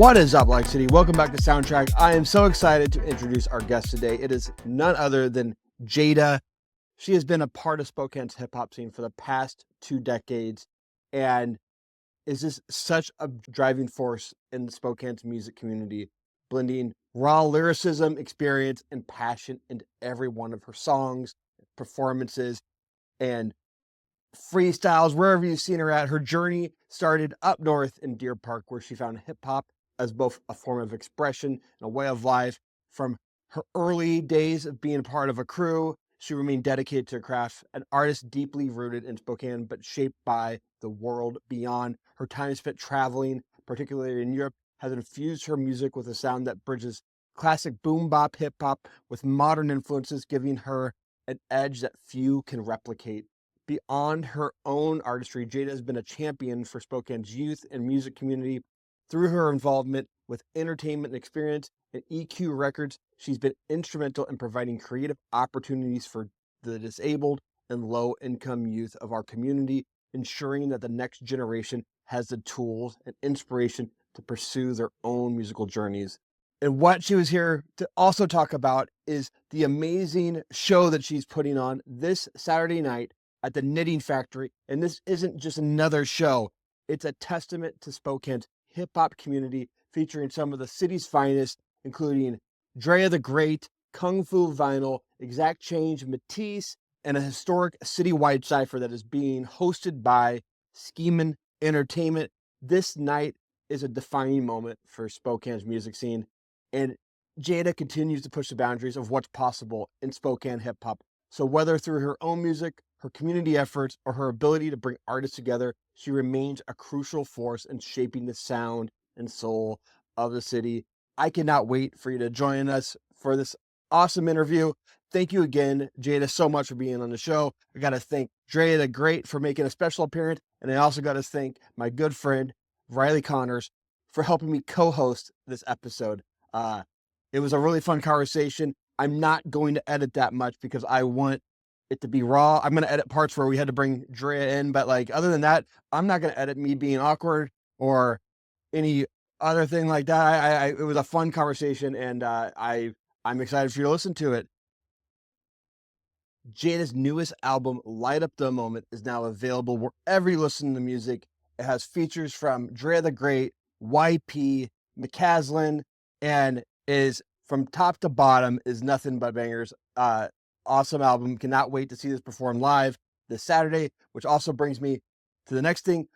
What is up, Like City? Welcome back to Soundtrack. I am so excited to introduce our guest today. It is none other than Jaeda. She has been a part of Spokane's hip-hop scene for the past 2 decades and is just such a driving force in Spokane's music community, blending raw lyricism, experience, and passion into every one of her songs, performances, and freestyles, wherever you've seen her at. Her journey started up north in Deer Park, where she found hip-hop as both a form of expression and a way of life. From her early days of being part of a crew, she remained dedicated to her craft, an artist deeply rooted in Spokane, but shaped by the world beyond. Her time spent traveling, particularly in Europe, has infused her music with a sound that bridges classic boom bop hip hop with modern influences, giving her an edge that few can replicate. Beyond her own artistry, Jaeda has been a champion for Spokane's youth and music community. Through her involvement with entertainment and experience and EQ Records, she's been instrumental in providing creative opportunities for the disabled and low-income youth of our community, ensuring that the next generation has the tools and inspiration to pursue their own musical journeys. And what she was here to also talk about is the amazing show that she's putting on this Saturday night at the Knitting Factory. And this isn't just another show. It's a testament to Spokane's hip-hop community, featuring some of the city's finest, including Jaeda the Great, Kung Fu Vinyl, Exact Change, Matisse, and a historic citywide cipher that is being hosted by Schemin' Entertainment. This night is a defining moment for Spokane's music scene, and Jaeda continues to push the boundaries of what's possible in Spokane hip-hop. So whether through her own music, her community efforts, or her ability to bring artists together, she remains a crucial force in shaping the sound and soul of the city. I cannot wait for you to join us for this awesome interview. Thank you again, Jaeda, so much for being on the show. I got to thank Jaeda the Great for making a special appearance, and I also got to thank my good friend, Riley Connors, for helping me co-host this episode. It was a really fun conversation. I'm not going to edit that much because I want it to be raw. I'm going to edit parts where we had to bring Drea in, but like other than that, I'm not going to edit me being awkward or any other thing like that. It was a fun conversation, and I'm excited for you to listen to it. Jaeda's newest album, Light Up the Moment, is now available wherever you listen to music. It has features from Drea the Great, YP, McCaslin, and is from top to bottom is nothing but bangers. Awesome album. Cannot wait to see this performed live this Saturday, which also brings me to the next thing.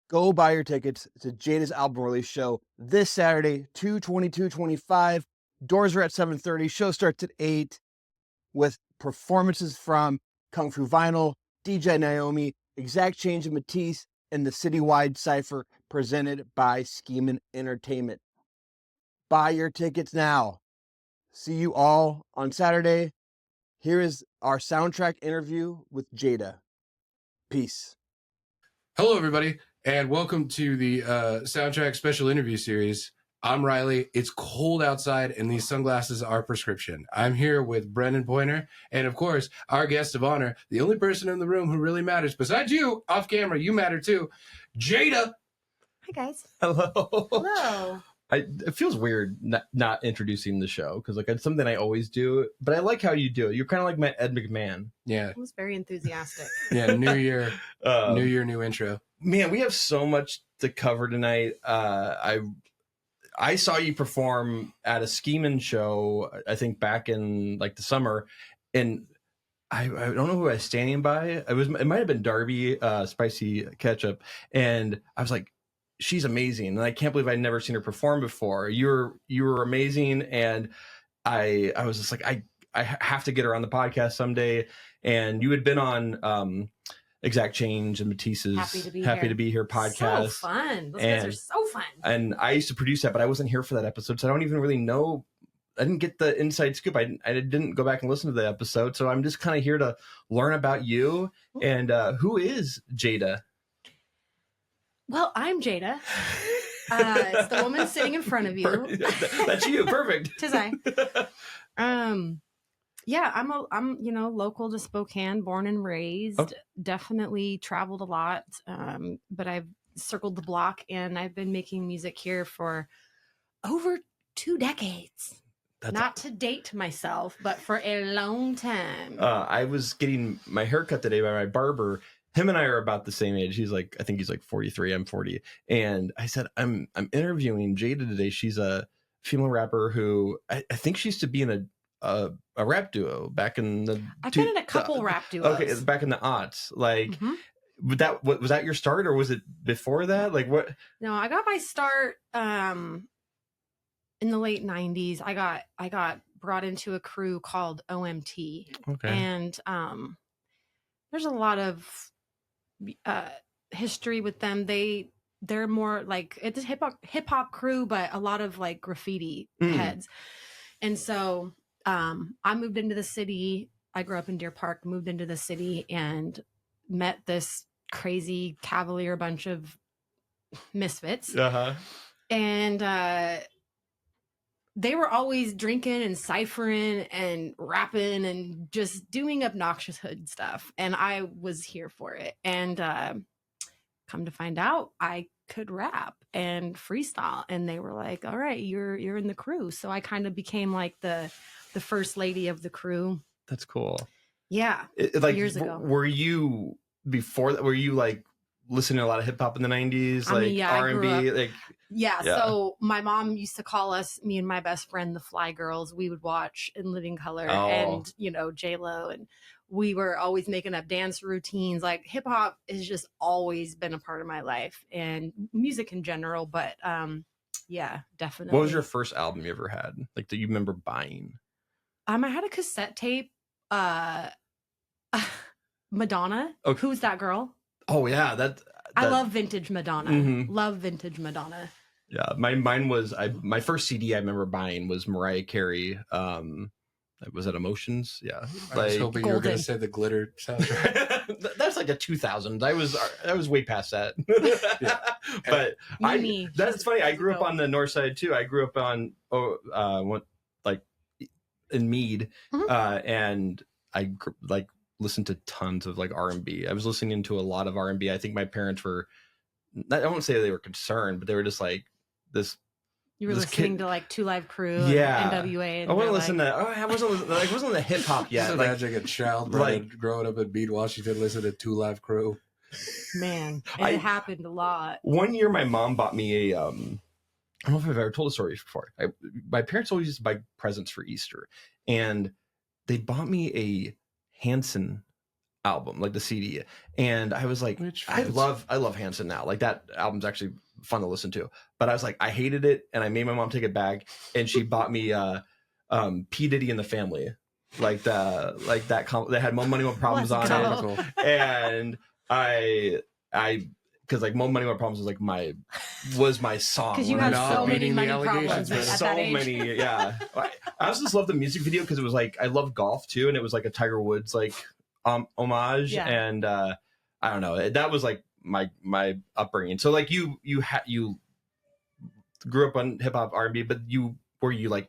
Go buy your tickets to Jaeda's album release show this Saturday, 2/22/25. Doors are at 7:30. Show starts at 8 with performances from Kung Fu Vinyl, DJ Naomi, Exact Change and Matisse, and the Citywide Cipher presented by Schemin' Entertainment. Buy your tickets now. See you all on Saturday. Here is our soundtrack interview with Jaeda. Peace. Hello, everybody, and welcome to the Soundtrak Special Interview Series. I'm Riley. It's cold outside, and these sunglasses are prescription. I'm here with Brendan Pointer, and of course, our guest of honor, the only person in the room who really matters, besides you, off camera, you matter too, Jaeda. Hi, guys. Hello. Hello. It feels weird not introducing the show because like it's something I always do, but I like how you do it. You're kind of like my Ed McMahon. Yeah. I was very enthusiastic. Yeah, new year, new intro. Man, we have so much to cover tonight. I saw you perform at a Schemin' show, I think back in like the summer, and I don't know who I was standing by. It might have been Darby, Spicy Ketchup, and I was like, she's amazing, and I can't believe I'd never seen her perform before. You were amazing, and I was just like, I have to get her on the podcast someday. And you had been on Exact Change and Matisse's Happy to Be Here podcast. So fun. Those guys are so fun. And I used to produce that, but I wasn't here for that episode, so I don't even really know. I didn't get the inside scoop. I didn't go back and listen to the episode, so I'm just kind of here to learn about you. And who is Jaeda? Well, I'm Jaeda. It's the woman sitting in front of you. That's you. Perfect. Tis I. Yeah, I'm local to Spokane, born and raised. Okay. Definitely traveled a lot, but I've circled the block, and I've been making music here for Over 2 decades. That's Not to date myself, but for a long time. I was getting my hair cut today by my barber. Him and I are about the same age. I think he's like 43. I'm 40. And I said, I'm interviewing Jaeda today. She's a female rapper who I think she used to be in a rap duo back in the. I've been in a couple rap duos. Okay, back in the aughts. Like, was that your start, or was it before that? Like, what? No, I got my start in the late 90s. I got brought into a crew called OMT. Okay. And there's a lot of history with them. They're more like, it's a hip hop crew, but a lot of like graffiti heads. And so I moved into the city. I grew up in Deer Park, moved into the city, and met this crazy cavalier bunch of misfits. And they were always drinking and ciphering and rapping and just doing obnoxious hood stuff. And I was here for it. And come to find out, I could rap and freestyle. And they were like, all right, you're in the crew. So I kind of became like the first lady of the crew. That's cool. Yeah. Like, years ago. Were you before that? Were you like listening to a lot of hip hop in the 90s? I mean, yeah, R&B? Like, yeah. So my mom used to call us, me and my best friend, the Fly Girls. We would watch In Living Color and, J-Lo. And we were always making up dance routines. Like, hip hop has just always been a part of my life and music in general. But yeah, definitely. What was your first album you ever had? Like, that you remember buying? I had a cassette tape. Madonna. Okay. Who's that girl? Oh, yeah. That I love vintage Madonna. Mhm. Love vintage Madonna. Yeah, mine was my first CD I remember buying was Mariah Carey. Was it Emotions? Yeah, I was hoping you were going Golden. to say the Glitter soundtrack. That's like the 2000s. I was way past that. Yeah. But Me. that's funny. I grew up on the north side too. I grew up on in Meade, and I listened to tons of like R&B. I was listening to a lot of R&B. I think my parents were, I won't say they were concerned, but they were just like this. You were this listening kid, to like Two Live Crew, yeah, and NWA. And I wasn't they're listening to. Oh, I wasn't the hip hop yet. Just Like, imagine a child growing up in Meade, Washington, listening to Two Live Crew. Man, and it happened a lot. One year, my mom bought me a. I don't know if I've ever told the story before. My parents always used to buy presents for Easter, and they bought me a Hanson album, like the CD, and I was like, I love Hanson now. Like, that album's actually fun to listen to, but I was like, I hated it, and I made my mom take it back, and she bought me P. Diddy and the Family, like that they had Mo Money Mo Problems on it, and I because like Mo Money Mo Problems was my song. Because you had so many money problems at so that age. many, yeah. I also just love the music video because it was like, I love golf too, and it was like a Tiger Woods like homage, Yeah. and I don't know, that was like my upbringing. So like you grew up on hip hop R&B, but were you like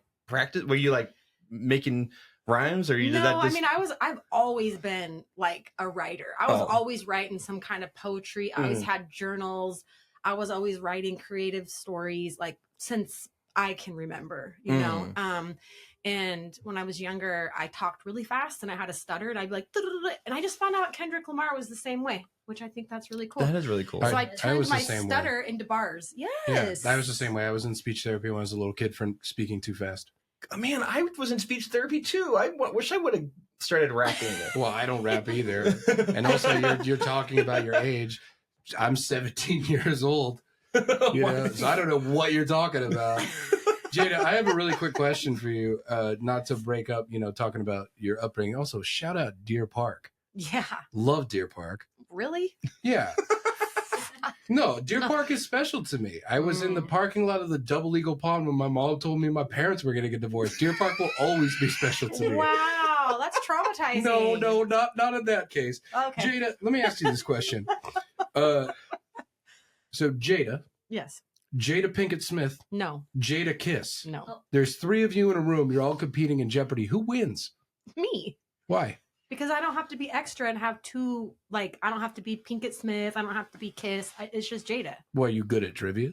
making rhymes, or you did that? No, I mean, I've always been like a writer. I was always writing some kind of poetry. I always had journals. I was always writing creative stories, like since I can remember, you know. And when I was younger, I talked really fast and I had a stutter, and I'd be like, and I just found out Kendrick Lamar was the same way, which I think that's really cool. That is really cool. So I turned was the my same stutter into bars. Yeah, Yes. I was the same way. I was in speech therapy when I was a little kid for speaking too fast. Man, I was in speech therapy too. I wish I would have started rapping. Well, I don't rap either. And also, you're talking about your age. I'm 17 years old. You know, so I don't know what you're talking about. Jaeda, I have a really quick question for you. Not to break up, talking about your upbringing. Also, shout out Deer Park. Yeah. Love Deer Park. Really? Yeah. No, Deer Park is special to me. I was in the parking lot of the Double Eagle Pond when my mom told me my parents were going to get divorced. Deer Park will always be special to me. Wow, that's traumatizing. No, not in that case. Okay. Jaeda, let me ask you this question. So Jaeda. Yes. Jada Pinkett Smith. No. Jada Kiss. No. There's 3 of you in a room. You're all competing in Jeopardy. Who wins? Me. Why? Because I don't have to be extra and have two, like, I don't have to be Pinkett Smith. I don't have to be Kiss. It's just Jada. Why, are you good at trivia?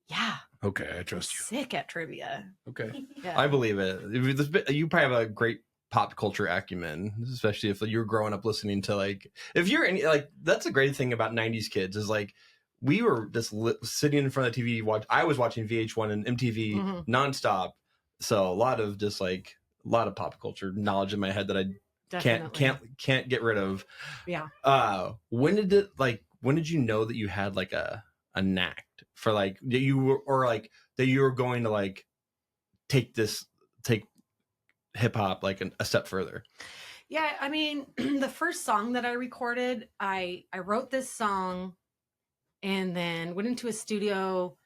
Yeah. Okay, I trust you. Sick at trivia. Okay. Yeah. I believe it. You probably have a great pop culture acumen, especially if you're growing up listening to like, if you're in like, that's the great thing about 90s kids is like, we were just sitting in front of the TV. I was watching VH1 and MTV nonstop. So a lot of pop culture knowledge in my head that I can't get rid of. Yeah. When did you know that you had like a knack for like that you were, or like that you were going to like take hip hop like a step further? Yeah, I mean, the first song that I recorded, I wrote this song and then went into a studio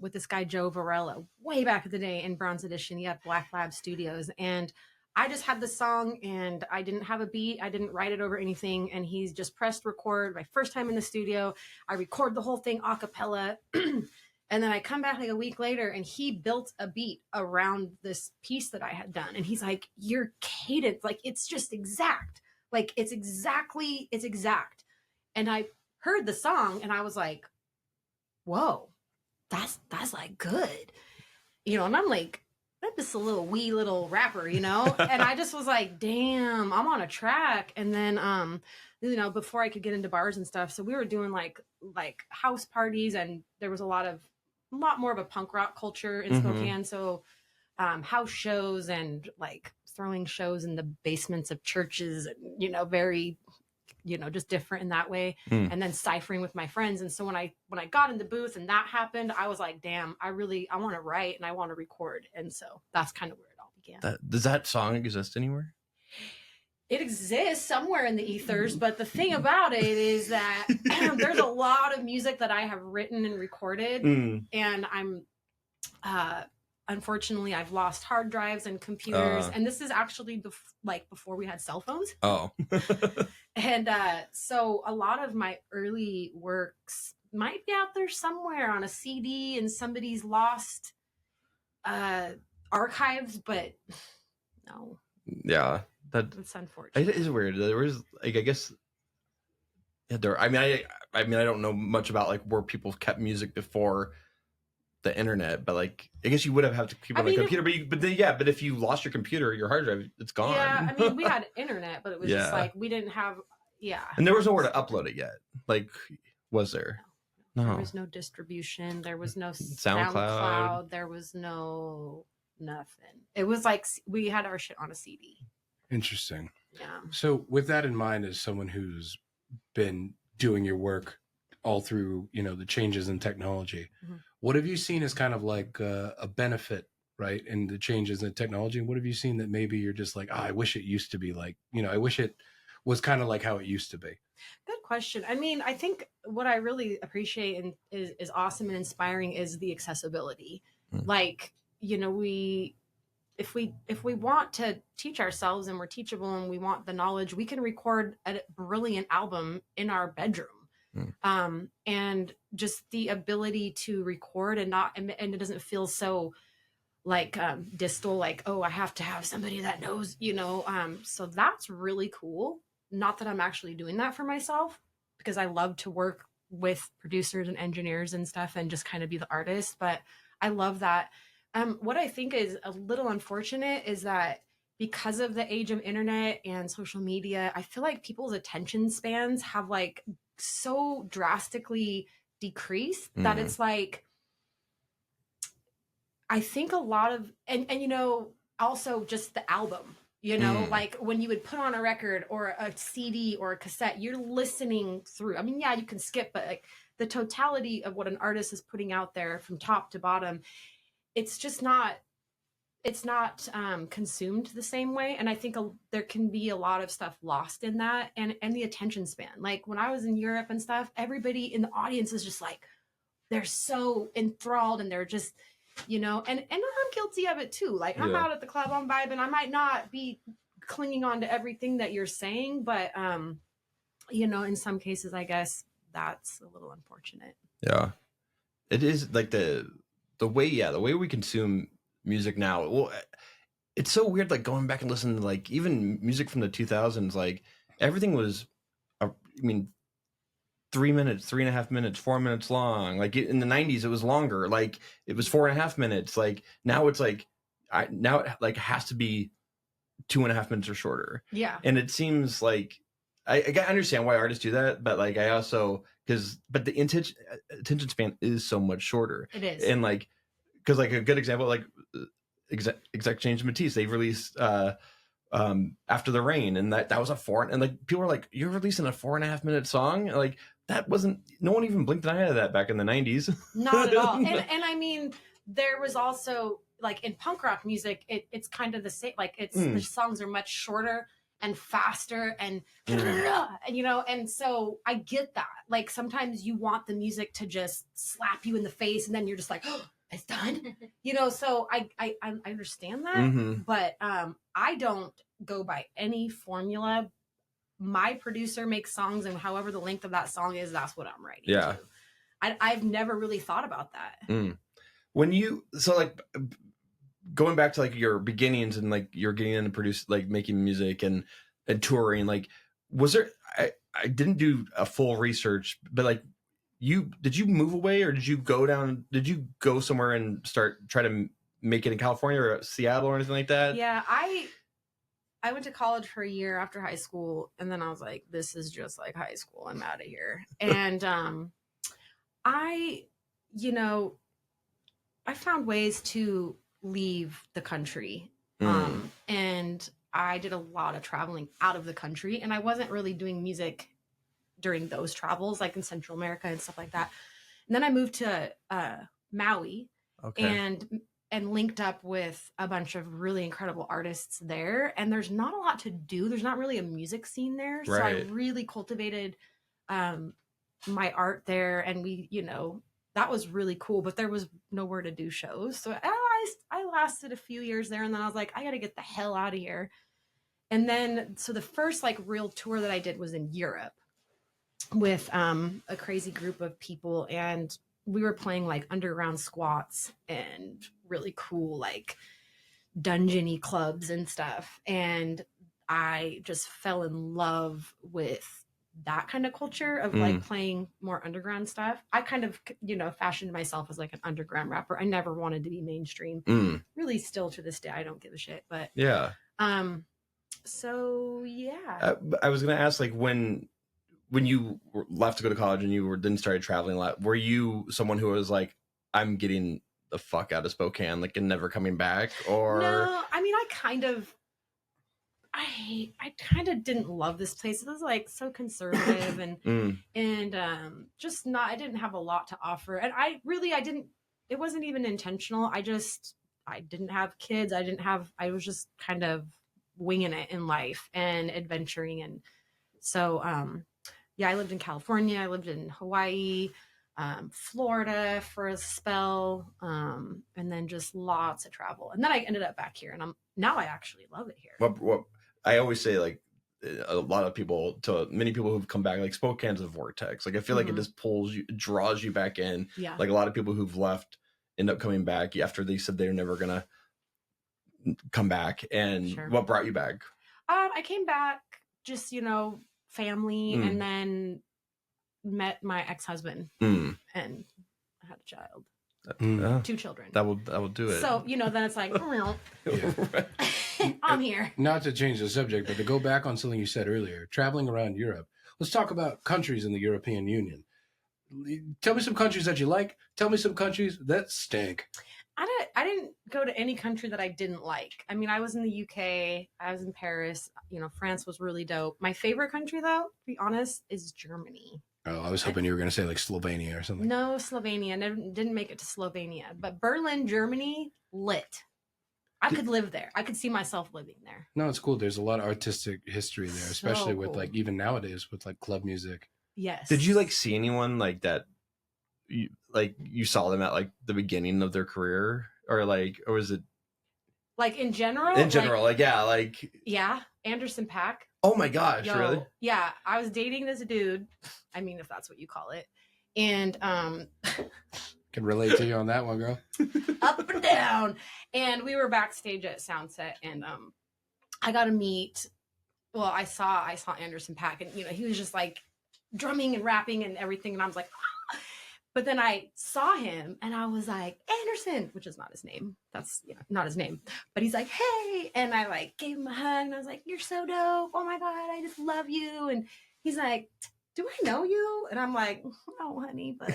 with this guy Joe Varela way back in the day in Bronze Edition. He had Black Lab Studios, and I just had the song and I didn't have a beat. I didn't write it over anything, and he's just pressed record. My first time in the studio, I record the whole thing a cappella. And then I come back like a week later and he built a beat around this piece that I had done. And he's like, your cadence, like, it's just exact. Like, it's exact. And I heard the song and I was like, whoa, that's like good. You know, and I'm like, I'm just a wee little rapper, you know? And I just was like, damn, I'm on a track. And then, you know, before I could get into bars and stuff. So we were doing like house parties, and there was a lot more of a punk rock culture in Spokane. So house shows and like throwing shows in the basements of churches, and, you know, very, you know, just different in that way. And then ciphering with my friends. And so when I got in the booth and that happened, I was like, damn, I want to write and I want to record. And so that's kind of where it all began. Does that song exist anywhere? It exists somewhere in the ethers, but the thing about it is that there's a lot of music that I have written and recorded, and I'm unfortunately I've lost hard drives and computers, and this is actually before we had cell phones. Oh. And so a lot of my early works might be out there somewhere on a CD in somebody's lost archives, but no. Yeah. It's unfortunate. It is weird. There was like, I guess, yeah, I mean, I don't know much about like where people kept music before the internet, but like, I guess you would have to keep on a computer, but if you lost your computer, your hard drive, it's gone. Yeah, I mean, we had internet, but it was just like, we didn't have, and there was nowhere to upload it yet. Like, was there? No. There was no distribution. There was no SoundCloud. There was no nothing. It was like we had our shit on a CD. Interesting. Yeah. So with that in mind, as someone who's been doing your work all through, you know, the changes in technology, what have you seen as kind of like a benefit, right, in the changes in technology? And what have you seen that maybe you're just like, I wish it used to be like, you know, I wish it was kind of like how it used to be? Good question. I mean, I think what I really appreciate and is awesome and inspiring is the accessibility. Like, you know, if we want to teach ourselves and we're teachable and we want the knowledge, we can record a brilliant album in our bedroom. And just the ability to record and it doesn't feel so like distal, like, oh, I have to have somebody that knows, you know. So that's really cool. Not that I'm actually doing that for myself, because I love to work with producers and engineers and stuff and just kind of be the artist, but I love that. What I think is a little unfortunate is that because of the age of internet and social media, I feel like people's attention spans have like so drastically decreased that it's like, I think a lot of, and you know, also just the album, you know, like when you would put on a record or a CD or a cassette, you're listening through. I mean, yeah, you can skip, but like the totality of what an artist is putting out there from top to bottom, it's just not, consumed the same way. And I think there can be a lot of stuff lost in that, and the attention span. Like when I was in Europe and stuff, everybody in the audience is just like, they're so enthralled and they're just, you know, and I'm guilty of it too. Like I'm out at the club, I'm vibing. I might not be clinging on to everything that you're saying, but, you know, in some cases, I guess that's a little unfortunate. Yeah, it is like the way we consume music now. Well, it's so weird, like going back and listening to like even music from the 2000s, like everything was, I mean, 3 minutes, 3.5 minutes, 4 minutes long. Like in the 90s, it was longer. Like it was 4.5 minutes. Like now it's like, now it like has to be 2.5 minutes or shorter. Yeah. And it seems like I understand why artists do that, but like I also but the attention span is so much shorter. It is. And like because like a good example, like Exact Change Matisse, they've released After the Rain, and that was and like people were like, you're releasing a 4.5 minute song? Like that wasn't, no one even blinked an eye at that back in the 90s. Not at all. And I mean, there was also like in punk rock music, it's kind of the same. Like the songs are much shorter and faster and you know, and so I get that. Like sometimes you want the music to just slap you in the face, and then you're just like, oh, it's done. You know, so I understand that, but I don't go by any formula. My producer makes songs, and however the length of that song is, that's what I'm writing. Yeah. To. I've never really thought about that. When you like going back to like your beginnings and like you're getting into like making music and touring, like was there I didn't do a full research, but like did you move away, or did you go somewhere and try to make it in California or Seattle or anything like that? Yeah, I went to college for a year after high school, and then I was like, this is just like high school, I'm out of here. And I found ways to leave the country. And I did a lot of traveling out of the country, and I wasn't really doing music during those travels, like in Central America and stuff like that. And then I moved to Maui, and linked up with a bunch of really incredible artists there. And there's not a lot to do. There's not really a music scene there. So I really cultivated my art there, and we, that was really cool, but there was nowhere to do shows. So I lasted a few years there, and then I was like, I got to get the hell out of here. And then, so the first like real tour that I did was in Europe with a crazy group of people, and we were playing like underground squats and really cool like dungeony clubs and stuff. And I just fell in love with that kind of culture of like playing more underground stuff. I kind of, fashioned myself as like an underground rapper. I never wanted to be mainstream. Really, still to this day, I don't give a shit. But yeah. So yeah. I was gonna ask, like, when you left to go to college and you then started traveling a lot, were you someone who was like, I'm getting the fuck out of Spokane, like, and never coming back? Or no, I mean, I kind of didn't love this place. It was like so conservative and just not, I didn't have a lot to offer. And I didn't, it wasn't even intentional. I didn't have kids. I was just kind of winging it in life and adventuring. And so, yeah, I lived in California. I lived in Hawaii, Florida for a spell, and then just lots of travel. And then I ended up back here, and I actually love it here. What I always say, like, many people who've come back, like, Spokane's a vortex. Like, I feel like it just draws you back in. Yeah. Like, a lot of people who've left end up coming back after they said they're never gonna come back. And what brought you back? I came back just, family, and then met my ex-husband and I had a child. 2 children. That will do it. So, then it's like, I'm here. Not to change the subject, but to go back on something you said earlier, traveling around Europe. Let's talk about countries in the European Union. Tell me some countries that you like. Tell me some countries that stink. I didn't go to any country that I didn't like. I mean, I was in the UK. I was in Paris. France was really dope. My favorite country, though, to be honest, is Germany. Oh, I was hoping you were going to say like Slovenia or something. No, Slovenia. Didn't make it to Slovenia. But Berlin, Germany, lit. I could live there. I could see myself living there. No, it's cool. There's a lot of artistic history there, especially with like even nowadays with like club music. Yes. Did you like see anyone like that? You saw them at like the beginning of their career, or was it like in general? Yeah, Anderson .Paak. Oh my gosh, really? Yeah, I was dating this dude. I mean, if that's what you call it, and can relate to you on that one, girl. Up and down, and we were backstage at Soundset, and I got to meet. Well, I saw Anderson .Paak, and he was just like drumming and rapping and everything. And I was like, ah. But then I saw him and I was like, Anderson, which is not his name. That's not his name. But he's like, hey. And I like gave him a hug and I was like, you're so dope. Oh my God, I just love you. And he's like, do I know you? And I'm like, oh, honey, but.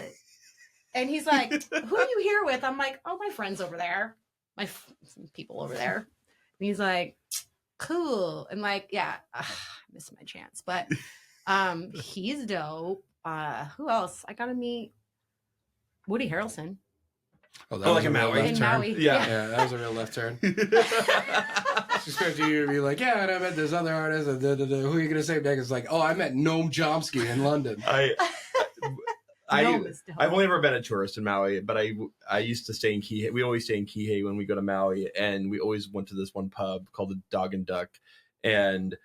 And he's like, who are you here with? I'm like, oh, my friends over there. Some people over there. And he's like, cool. And like, yeah, I missed my chance. But he's dope. Who else? I got to meet Woody Harrelson. Oh, that was like a in real Maui. left turn. Maui. Yeah, that was a real left turn. She expects you to be like, yeah, and I met this other artist. And who are you going to say back? It's like, oh, I met Noam Chomsky in London. I've only ever been a tourist in Maui, but I used to stay in Kihei. We always stay in Kihei when we go to Maui, and we always went to this one pub called the Dog and Duck, and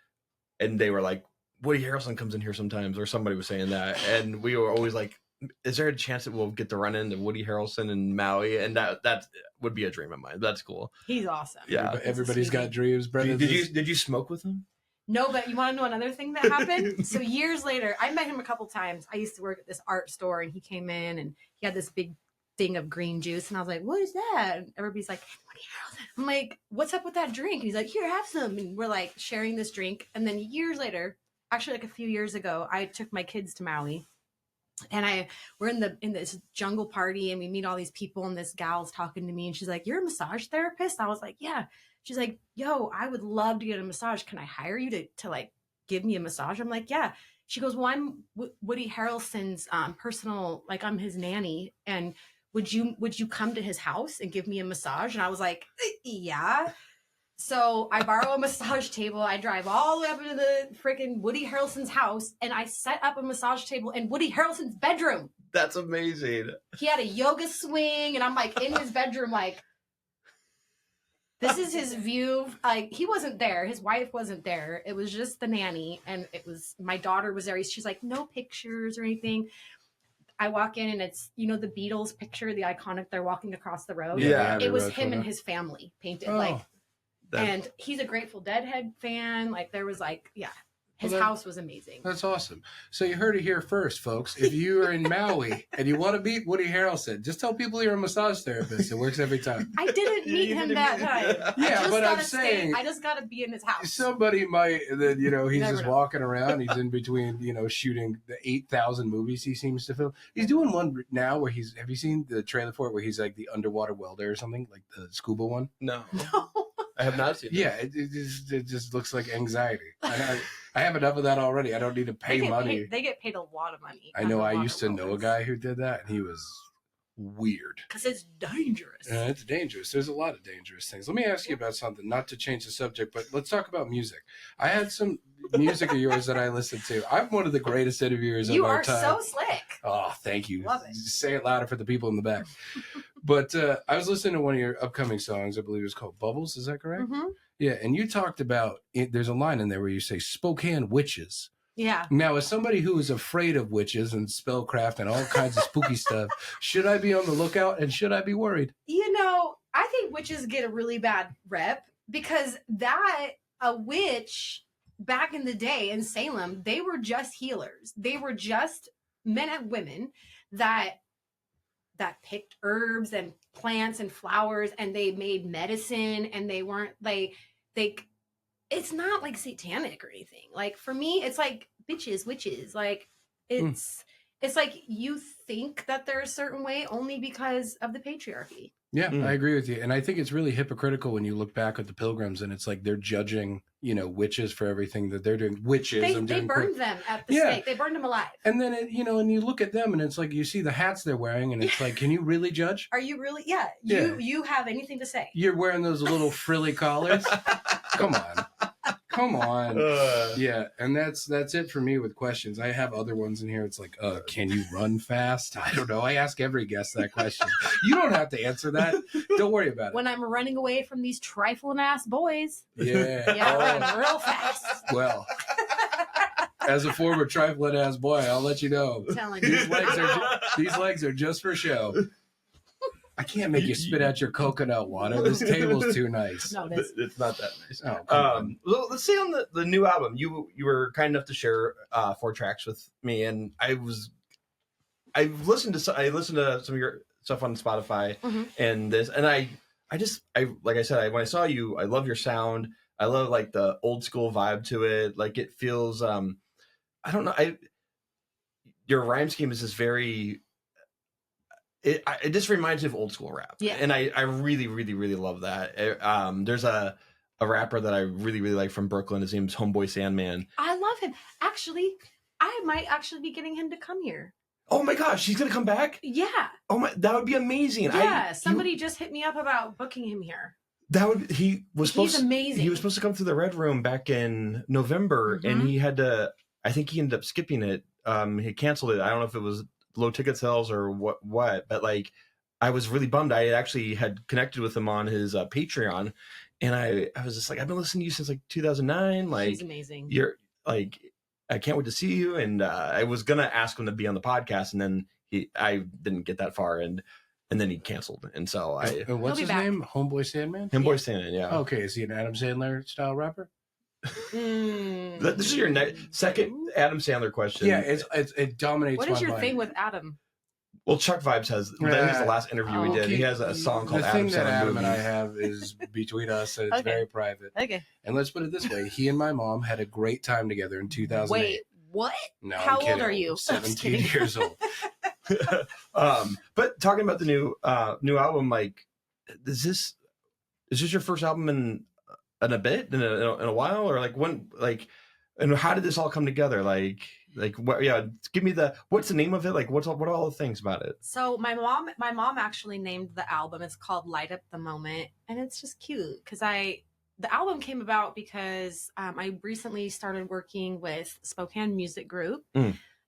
they were like, Woody Harrelson comes in here sometimes, or somebody was saying that, and we were always like, is there a chance that we'll get to run into Woody Harrelson in Maui? And that would be a dream of mine. That's cool. He's awesome. Yeah, everybody's got dreams. Brendan, did you smoke with him? No, but you want to know another thing that happened? So years later, I met him a couple times. I used to work at this art store, and he came in, and he had this big thing of green juice, and I was like, "What is that?" And everybody's like, "What are you?" I'm like, "What's up with that drink?" And he's like, "Here, have some." And we're like sharing this drink, and then years later, actually like a few years ago, I took my kids to Maui, and we're in this jungle party, and we meet all these people, and this gal's talking to me, and she's like, "You're a massage therapist?" I was like, "Yeah." She's like, yo, I would love to get a massage. Can I hire you to like give me a massage? I'm like, yeah. She goes, well, I'm Woody Harrelson's personal, like I'm his nanny. And would you come to his house and give me a massage? And I was like, yeah. So I borrow a massage table. I drive all the way up into the freaking Woody Harrelson's house, and I set up a massage table in Woody Harrelson's bedroom. That's amazing. He had a yoga swing, and I'm like in his bedroom, like, this is his view. Like, he wasn't there. His wife wasn't there. It was just the nanny. And it was, my daughter was there. She's like, no pictures or anything. I walk in and it's, the Beatles picture, the iconic, they're walking across the road. Yeah. It was him and his family painted. And he's a Grateful Dead fan. Like, there was like, yeah. His house was amazing. That's awesome. So you heard it here first, folks. If you are in Maui and you want to meet Woody Harrelson, just tell people you're a massage therapist. It works every time. I didn't meet him that time. Yeah, but I'm saying I just got to be in his house. Somebody might, then he's just know. walking around. He's in between, shooting the 8,000 movies he seems to film. He's doing one now where have you seen the trailer for it where he's like the underwater welder or something, like the scuba one? No. I have not seen it. Yeah, it just looks like anxiety. I have enough of that already. I don't need to pay money. They get paid a lot of money. I know. I used to know a guy who did that, and he was weird. Because it's dangerous. Yeah, it's dangerous. There's a lot of dangerous things. Let me ask you about something, not to change the subject, but let's talk about music. I had some music of yours that I listened to. I'm one of the greatest interviewers of our time. You are so slick. Oh, thank you. Love it. Just say it louder for the people in the back. But I was listening to one of your upcoming songs. I believe it was called Bubbles. Is that correct? Mm-hmm. Yeah, and you talked about there's a line in there where you say Spokane witches. Yeah. Now, as somebody who is afraid of witches and spellcraft and all kinds of spooky stuff, should I be on the lookout and should I be worried? I think witches get a really bad rep because a witch back in the day in Salem, they were just healers. They were just men and women that picked herbs and plants and flowers and they made medicine and they weren't it's not like satanic or anything. Like for me, it's like bitches, witches. Like it's like you think that they're a certain way only because of the patriarchy. Yeah, I agree with you. And I think it's really hypocritical when you look back at the Pilgrims and it's like they're judging, witches for everything that they're doing. Witches. They burned them at the stake. They burned them alive. And then, and you look at them and it's like you see the hats they're wearing and it's like, can you really judge? Are you really? Yeah. You have anything to say? You're wearing those little frilly collars? Come on. Yeah, and that's it for me with questions. I have other ones in here. It's like, can you run fast? I don't know. I ask every guest that question. You don't have to answer that. Don't worry about it. When I'm running away from these trifling ass boys. Yeah. I run real fast. Well, as a former trifling ass boy, I'll let you know. I'm telling you. These legs are just for show. I can't make you spit out your coconut water. This table's too nice. No, It's not that nice. Oh, come on. Well, let's say on the new album, you were kind enough to share 4 tracks with me, and I listened to some of your stuff on Spotify, and this, and I like I said, when I saw you, I love your sound. I love like the old school vibe to it. Like it feels, I don't know, your rhyme scheme is just very. It just reminds me of old school rap, and I really, really, really love that. There's a rapper that I really, really like from Brooklyn. His name's Homeboy Sandman. I love him. Actually, I might actually be getting him to come here. Oh my gosh, he's gonna come back? Yeah. Oh my, that would be amazing. Yeah, somebody just hit me up about booking him here. He's amazing. He was supposed to come through the Red Room back in November, and he had to. I think he ended up skipping it. He canceled it. I don't know if it was low ticket sales or what, but like I was really bummed. I actually had connected with him on his Patreon, and I was just like, I've been listening to you since like 2009. Like, he's amazing. You're like, I can't wait to see you. And I was gonna ask him to be on the podcast, and then I didn't get that far, and then he canceled. And so and what's his name? Homeboy Sandman. Homeboy Sandman. Yeah. Okay, is he an Adam Sandler style rapper? This is your second Adam Sandler question. Yeah, it dominates. What is your mind. thing with Adam? Well, Chuck Vibes has. That was the last interview we did. He has a song called Adam Sandler. The thing that Adam and I have is between us, and it's very private. Okay. And let's put it this way: he and my mom had a great time together in 2008. Wait, what? No, how old are you? 17 years old. But talking about the new album, like, is this your first album in a bit, in a while, or like when, like, and how did this all come together? Like what? Yeah, give me what's the name of it? Like, what are all the things about it? So my mom actually named the album. It's called Light Up the Moment, and it's just cute because the album came about because I recently started working with Spokane Music Group.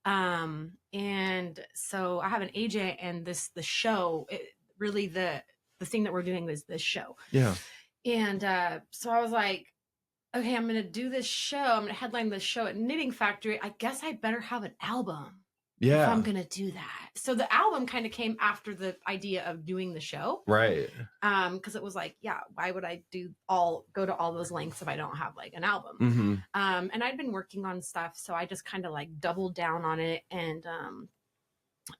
And so I have an agent, and the show, really the thing that we're doing is this show. Yeah. And so I was like, okay, I'm going to do this show. I'm going to headline this show at Knitting Factory. I guess I better have an album. Yeah. If I'm going to do that. So the album kind of came after the idea of doing the show. Right. Because it was like, yeah, why would I go to all those lengths if I don't have like an album? And I'd been working on stuff, so I just kind of like doubled down on it, and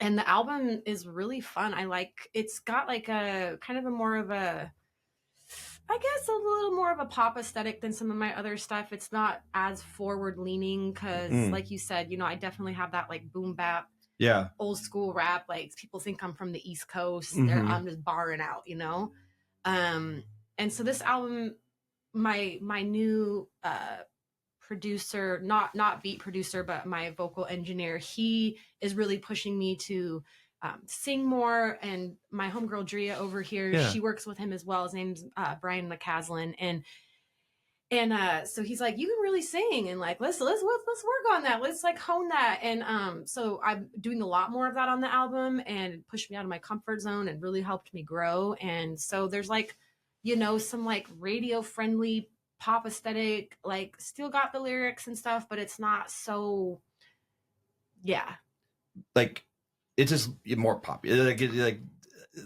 the album is really fun. It's got like a kind of a more of a, I guess, a little more of a pop aesthetic than some of my other stuff. It's not as forward leaning because, like you said, I definitely have that like boom bap, old school rap. Like people think I'm from the East Coast. I'm just barring out, And so this album, my new producer, not beat producer, but my vocal engineer, he is really pushing me to sing more. And my homegirl Drea over here, she works with him as well. His name's Brian McCaslin, and so he's like, you can really sing, and like let's work on that. Let's like hone that. And so I'm doing a lot more of that on the album, and it pushed me out of my comfort zone and really helped me grow. And so there's like, some like radio friendly pop aesthetic, like still got the lyrics and stuff, but it's not so like it's just more poppy, like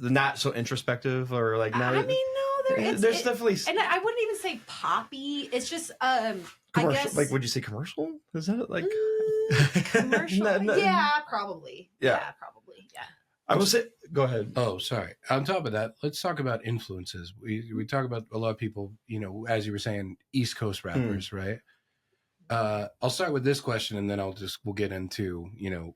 not so introspective, or like not. I mean, no, there's definitely, and I wouldn't even say poppy. It's just commercial. I guess, like, would you say commercial? Is that like commercial? Yeah, probably. Yeah, probably. Yeah. I will say, go ahead. Oh, sorry. On top of that, let's talk about influences. We talk about a lot of people, as you were saying, East Coast rappers, right? I'll start with this question, and then we'll get into,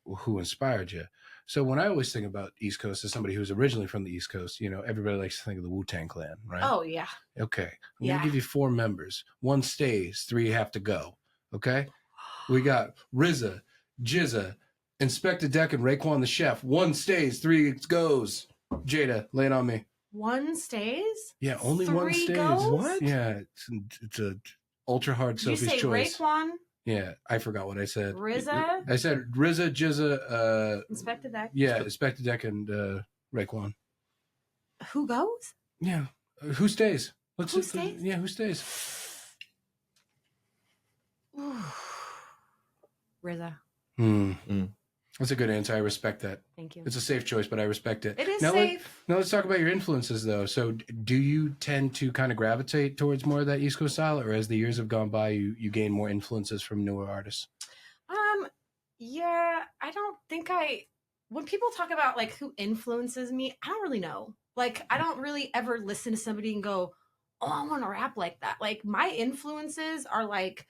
who inspired you. So when I always think about East Coast as somebody who's originally from the East Coast, everybody likes to think of the Wu-Tang Clan, right? Oh, yeah. Okay. I'm going to give you 4 members. 1 stays, 3 have to go. Okay? We got RZA, Jizza, Inspector Deck, and Raekwon the Chef. 1 stays, 3 goes. Jaeda, lay it on me. 1 stays? Yeah, only 1 stays. Goes? What? Yeah, it's a ultra hard Sophie's choice. You say Raekwon? Yeah, I forgot what I said. RZA? I said RZA, Jizza, Inspector Deck. Yeah, Inspector Deck and Raekwon. Who goes? Yeah. Who stays? Who stays? Yeah, who stays? RZA. That's a good answer. I respect that. Thank you. It's a safe choice, but I respect it. It is now, safe. Now let's talk about your influences, though. So do you tend to kind of gravitate towards more of that East Coast style, or as the years have gone by, you gain more influences from newer artists? Yeah, I don't think when people talk about like who influences me, I don't really know. Like, I don't really ever listen to somebody and go, oh, I want to rap like that. Like, my influences are like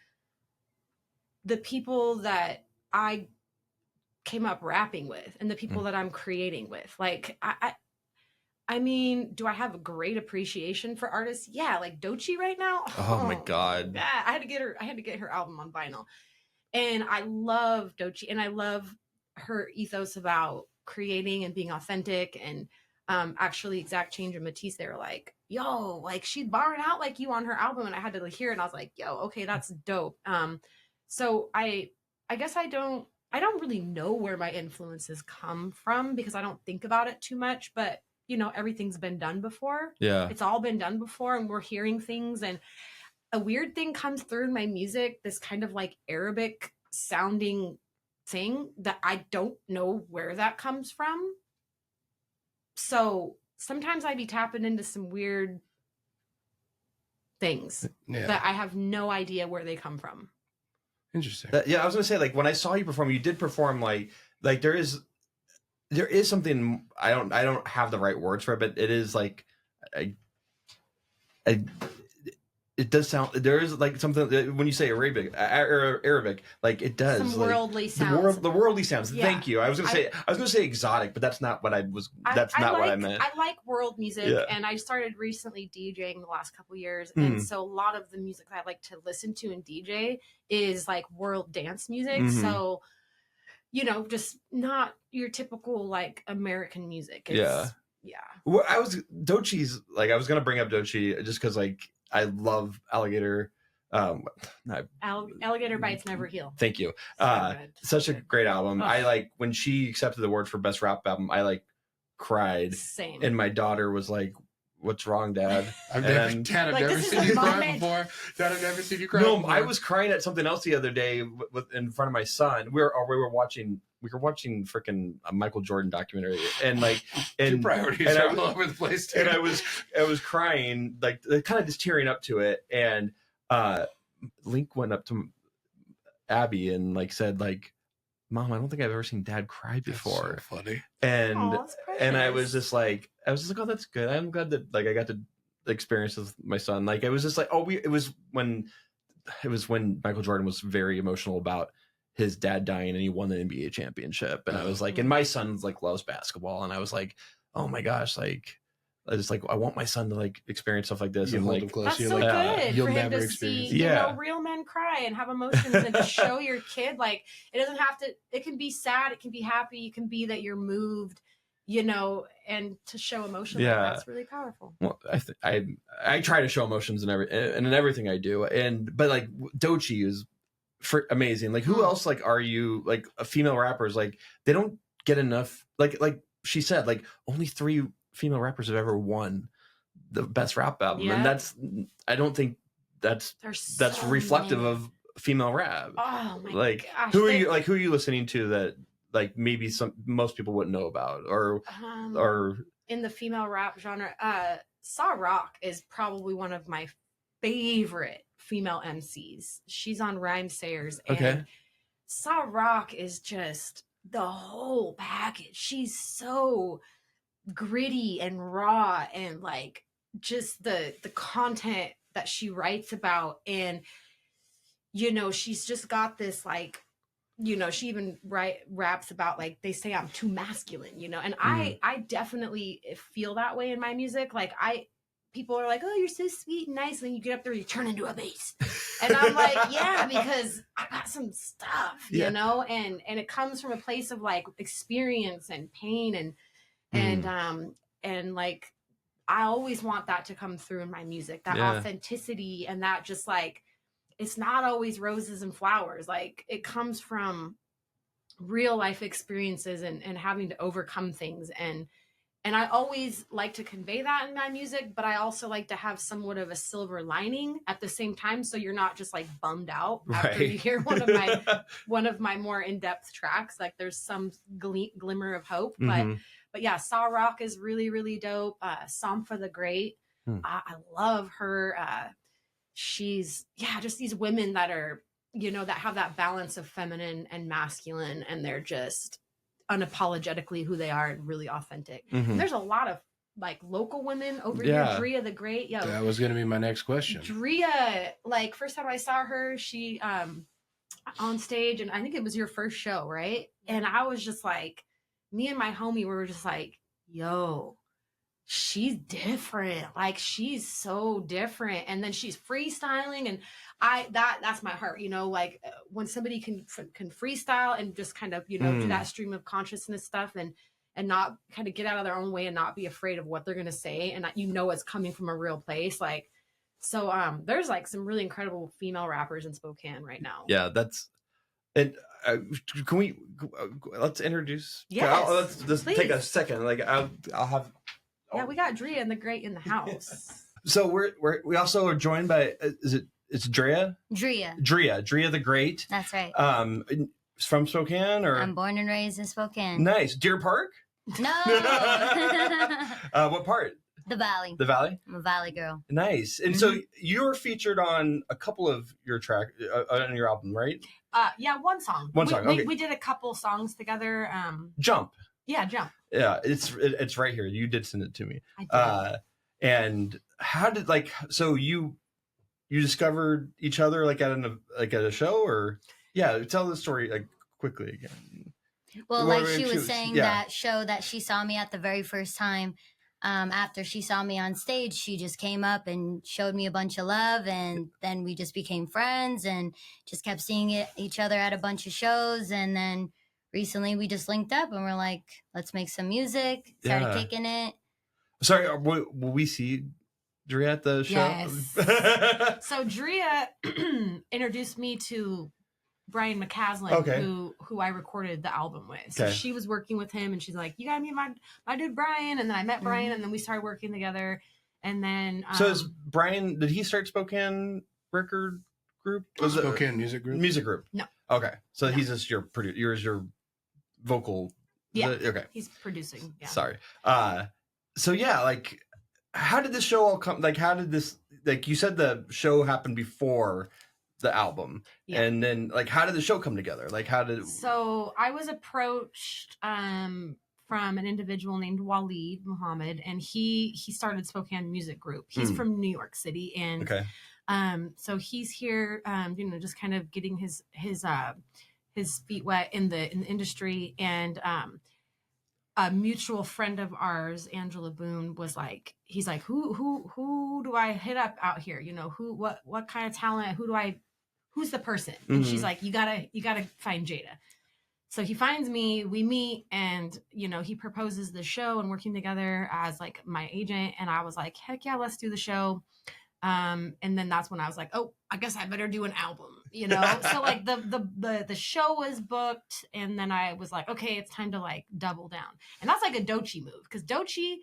the people that I came up rapping with and the people that I'm creating with. Like, I mean, do I have a great appreciation for artists? Yeah, like Doechii right now. Oh my God. Yeah, I had to get her album on vinyl. And I love Doechii, and I love her ethos about creating and being authentic. And actually, Exact Change and Matisse, they were like, yo, like she's barring out like you on her album. And I had to hear it, and I was like, yo, okay, that's dope. So I guess I don't really know where my influences come from because I don't think about it too much, but you know, everything's been done before. Yeah. It's all been done before, and we're hearing things, and a weird thing comes through in my music, this kind of like Arabic sounding thing that I don't know where that comes from. So sometimes I be tapping into some weird things that I have no idea where they come from. Interesting. Yeah, I was gonna say, like, when I saw you perform, you did perform like there is something, I don't have the right words for it, but it is like it does sound, there is like something when you say Arabic, like it does some like, worldly sounds. the worldly sounds. Yeah. Thank you. I was gonna say exotic, but that's not what I was. That's not what I meant. I like world music, and I started recently DJing the last couple years, and so a lot of the music that I like to listen to and DJ is like world dance music. So, you know, just not your typical like American music. It's, yeah. Well, Doechii's, like, I was gonna bring up Doechii just because like I love Alligator. Alligator Bites Never Heal. Thank you. Such a great album. I like when she accepted the award for best rap album. I like cried. Same. And my daughter was like, "What's wrong, Dad?" I've never seen you cry before. Dad, I've never seen you cry. No, before. I was crying at something else the other day in front of my son. We were watching freaking a Michael Jordan documentary, and like, and your priorities are all over the place too. And I was crying, like kind of just tearing up to it, and Link went up to Abby and like said like, "Mom, I don't think I've ever seen Dad cry before." That's so funny. And I was just like, "Oh, that's good. I'm glad that like I got to experience with my son." Like it was just like, it was when Michael Jordan was very emotional about his dad dying and he won the NBA championship. And I was like, and my son like loves basketball. And I was like, oh my gosh, like I want my son to like experience stuff like this. You and hold like, him close. That's You're so like, good you'll for him never to experience see, it. you know, real men cry and have emotions and to show your kid, like, it doesn't have to, it can be sad, it can be happy, you can be that you're moved, you know, and to show emotion, like, that's really powerful. Well, I try to show emotions in everything I do. But like Doechii is amazing. Like who else like are you like female rappers, like they don't get enough, like she said, like only 3 female rappers have ever won the best rap album, and I don't think that's reflective of female rap. Oh my like gosh, who are you listening to that like maybe most people wouldn't know about, or in the female rap genre? Saw Rock is probably one of my favorite female MCs. She's on Rhyme Sayers, and Saw Rock is just the whole package. She's so gritty and raw, and like just the content that she writes about, and you know, she's just got this like, you know, she even raps about like, they say I'm too masculine, you know, and I definitely feel that way in my music. Like people are like, oh, you're so sweet and nice, and then you get up there and you turn into a bass, and I'm like, yeah, because I got some stuff, you know, and it comes from a place of like experience and pain, and like I always want that to come through in my music, that authenticity, and that just like, it's not always roses and flowers. Like it comes from real life experiences and having to overcome things, and And I always like to convey that in my music, but I also like to have somewhat of a silver lining at the same time, so you're not just like bummed out after you hear one of my more in-depth tracks. Like there's some glimmer of hope. But yeah, Saw Rock is really, really dope. Sampha the Great, I love her. She's just these women that are, that have that balance of feminine and masculine, and they're just unapologetically who they are and really authentic. And there's a lot of like local women over here. Drea the Great. Yeah, that was going to be my next question. Drea, like first time I saw her, she on stage, and I think it was your first show, right? And I was just like, me and my homie were just like, yo, she's different. Like she's so different. And then she's freestyling, and that's my heart, like when somebody can freestyle and just kind of, do that stream of consciousness stuff and not kind of get out of their own way and not be afraid of what they're going to say. And it's coming from a real place. Like, so there's like some really incredible female rappers in Spokane right now. Yeah, that's it. Can we let's introduce? Yes, let's just take a second. Like I'll have. Yeah, we got Drea and the Great in the house. So we also are joined by it's Drea the Great. That's right. From Spokane, or I'm born and raised in Spokane. Nice. Deer Park? No. What part? The Valley. The Valley? I'm a Valley girl. Nice. And so you're featured on a couple of your track on your album, right? Yeah, one song. Okay. We did a couple songs together. Jump. Yeah, Jump. Yeah, it's right here. You did send it to me. I did. And how did so you discovered each other like at a show, or tell the story like quickly again. Well, like she was saying, that show that she saw me at the very first time. After she saw me on stage, she just came up and showed me a bunch of love, and then we just became friends and just kept seeing each other at a bunch of shows, and then recently we just linked up and we're like, let's make some music. Started kicking it. Sorry, will we see Drea at the show? Yes. So Drea introduced me to Brian McCaslin, who I recorded the album with. So she was working with him, and she's like, you gotta meet my dude Brian. And then I met Brian, and then we started working together. And then so is Brian, did he start Spokane record group? Was Spokane music group? Music group. No. Okay. So he's just your producer, yours your vocal. Yeah. Okay. He's producing. Yeah. Sorry. So yeah, like how did this show all come? Like how did this, like you said the show happened before the album, and then like how did the show come together? Like how did? So I was approached from an individual named Waleed Muhammad, and he started Spokane Music Group. He's from New York City, and so he's here, just kind of getting his feet wet in the industry. And a mutual friend of ours, Angela Boone, was like, he's like, who do I hit up out here? What kind of talent? Who's the person? And she's like, you gotta find Jaeda. So he finds me, we meet, and he proposes the show and working together as like my agent. And I was like, heck yeah, let's do the show. And then that's when I was like, oh, I guess I better do an album, So like the show was booked, and then I was like, okay, it's time to like double down. And that's like a Doechii move, because Doechii,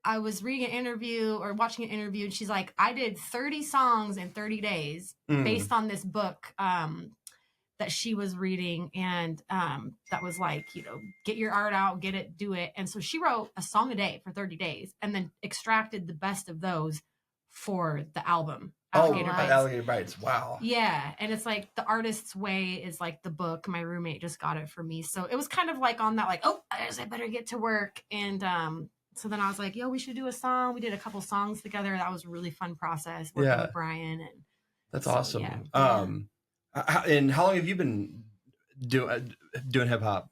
I was reading an interview or watching an interview, and she's like, I did 30 songs in 30 days based on this book that she was reading. And that was like, get your art out, get it, do it. And so she wrote a song a day for 30 days and then extracted the best of those for the album. Alligator Bites. Wow. Yeah. And it's like the artist's way is like the book. My roommate just got it for me. So it was kind of like on that, like, oh, I better get to work. And so then I was like, yo, we should do a song. We did a couple songs together. That was a really fun process working with Brian. And that's awesome. Yeah. And how long have you been doing hip hop?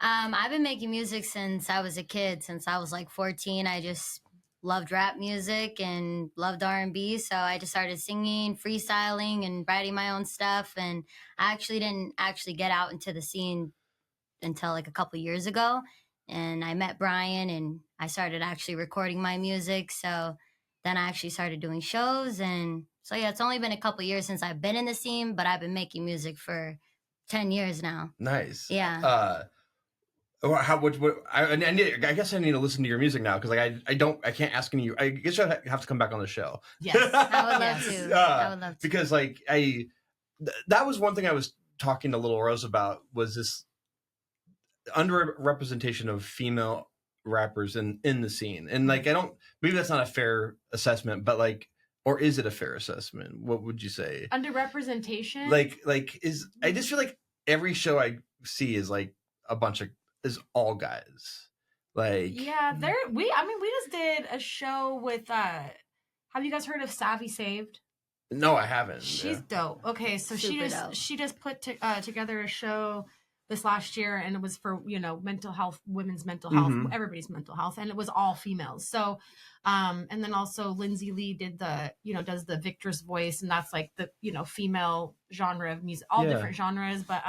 I've been making music since I was a kid. Since I was like 14, I just loved rap music and loved R&B. So I just started singing, freestyling, and writing my own stuff. And I didn't get out into the scene until like a couple years ago. And I met Brian, and I started actually recording my music. So then I actually started doing shows. And so, yeah, it's only been a couple years since I've been in the scene, but I've been making music for 10 years now. Nice. Yeah. Or how? I guess I need to listen to your music now because like I can't ask any. I guess I have to come back on the show. Yes, I would love to. I would love to. Because like that was one thing I was talking to Little Rose about was this underrepresentation of female rappers in the scene, and like I don't maybe that's not a fair assessment, but like. Or is it a fair assessment? What would you say? Underrepresentation? Like is I just feel like every show I see is like a bunch of is all guys. Like yeah, we just did a show with have you guys heard of Savvy Saved? No, I haven't. She's dope. Okay, so Super she just put together a show this last year, and it was for mental health, women's mental health, everybody's mental health, and it was all females. So and then also Lindsay Lee did the does the Victor's voice, and that's like the female genre of music, all different genres, but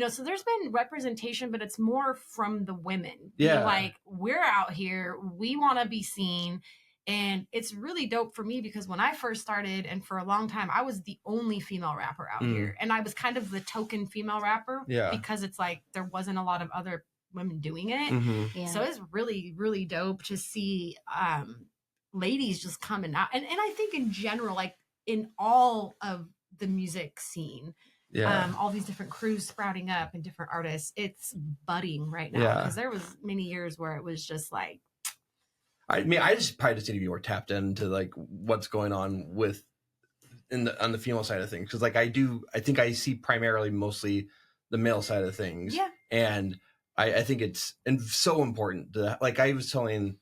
so there's been representation, but it's more from the women. Yeah, like we're out here, we want to be seen. And it's really dope for me because when I first started, and for a long time, I was the only female rapper out here. And I was kind of the token female rapper because it's like there wasn't a lot of other women doing it. Yeah. So it's really, really dope to see ladies just coming out. And I think in general, like in all of the music scene, all these different crews sprouting up and different artists, it's budding right now. Because there was many years where it was just like, I mean, I just probably just need to be more tapped into like what's going on on the female side of things, because like I think I see primarily mostly the male side of things, and I think it's so important to, like I was telling,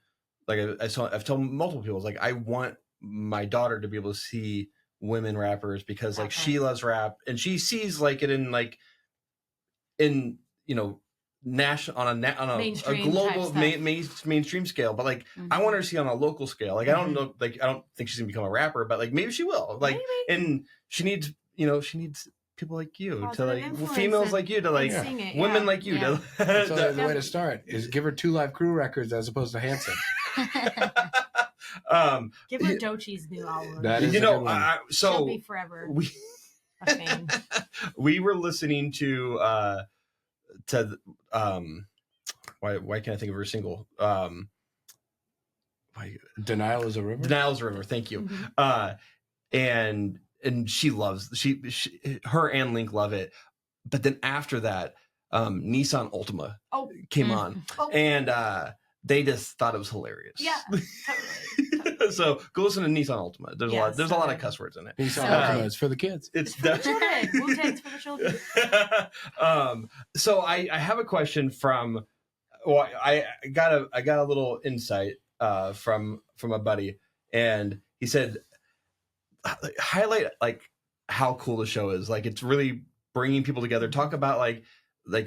like I've told multiple people, like I want my daughter to be able to see women rappers because like she loves rap and she sees like it in national on a global mainstream scale, but like I want her to see on a local scale. Like I don't know, like I don't think she's gonna become a rapper, but like maybe she will. Like and she needs people like you to like females like you to like women like you to. So the way to start is give her 2 Live Crew records as opposed to Hanson. Give her Dochi's new album. That is so she'll be forever. We were listening to why can't I think of her single? Denial is a River. Denial is a River. Thank you. And she loves her and Link love it. But then after that, Nissan Altima came on, and they just thought it was hilarious. Yeah, totally. So go listen to Nissan Altima. There's a lot of cuss words in it. Nissan Altima is for the kids. It's for the children. Wu-Tang's for the children. So I have a question from. Well, I got a little insight from a buddy, and he said, highlight like how cool the show is. Like it's really bringing people together. Talk about like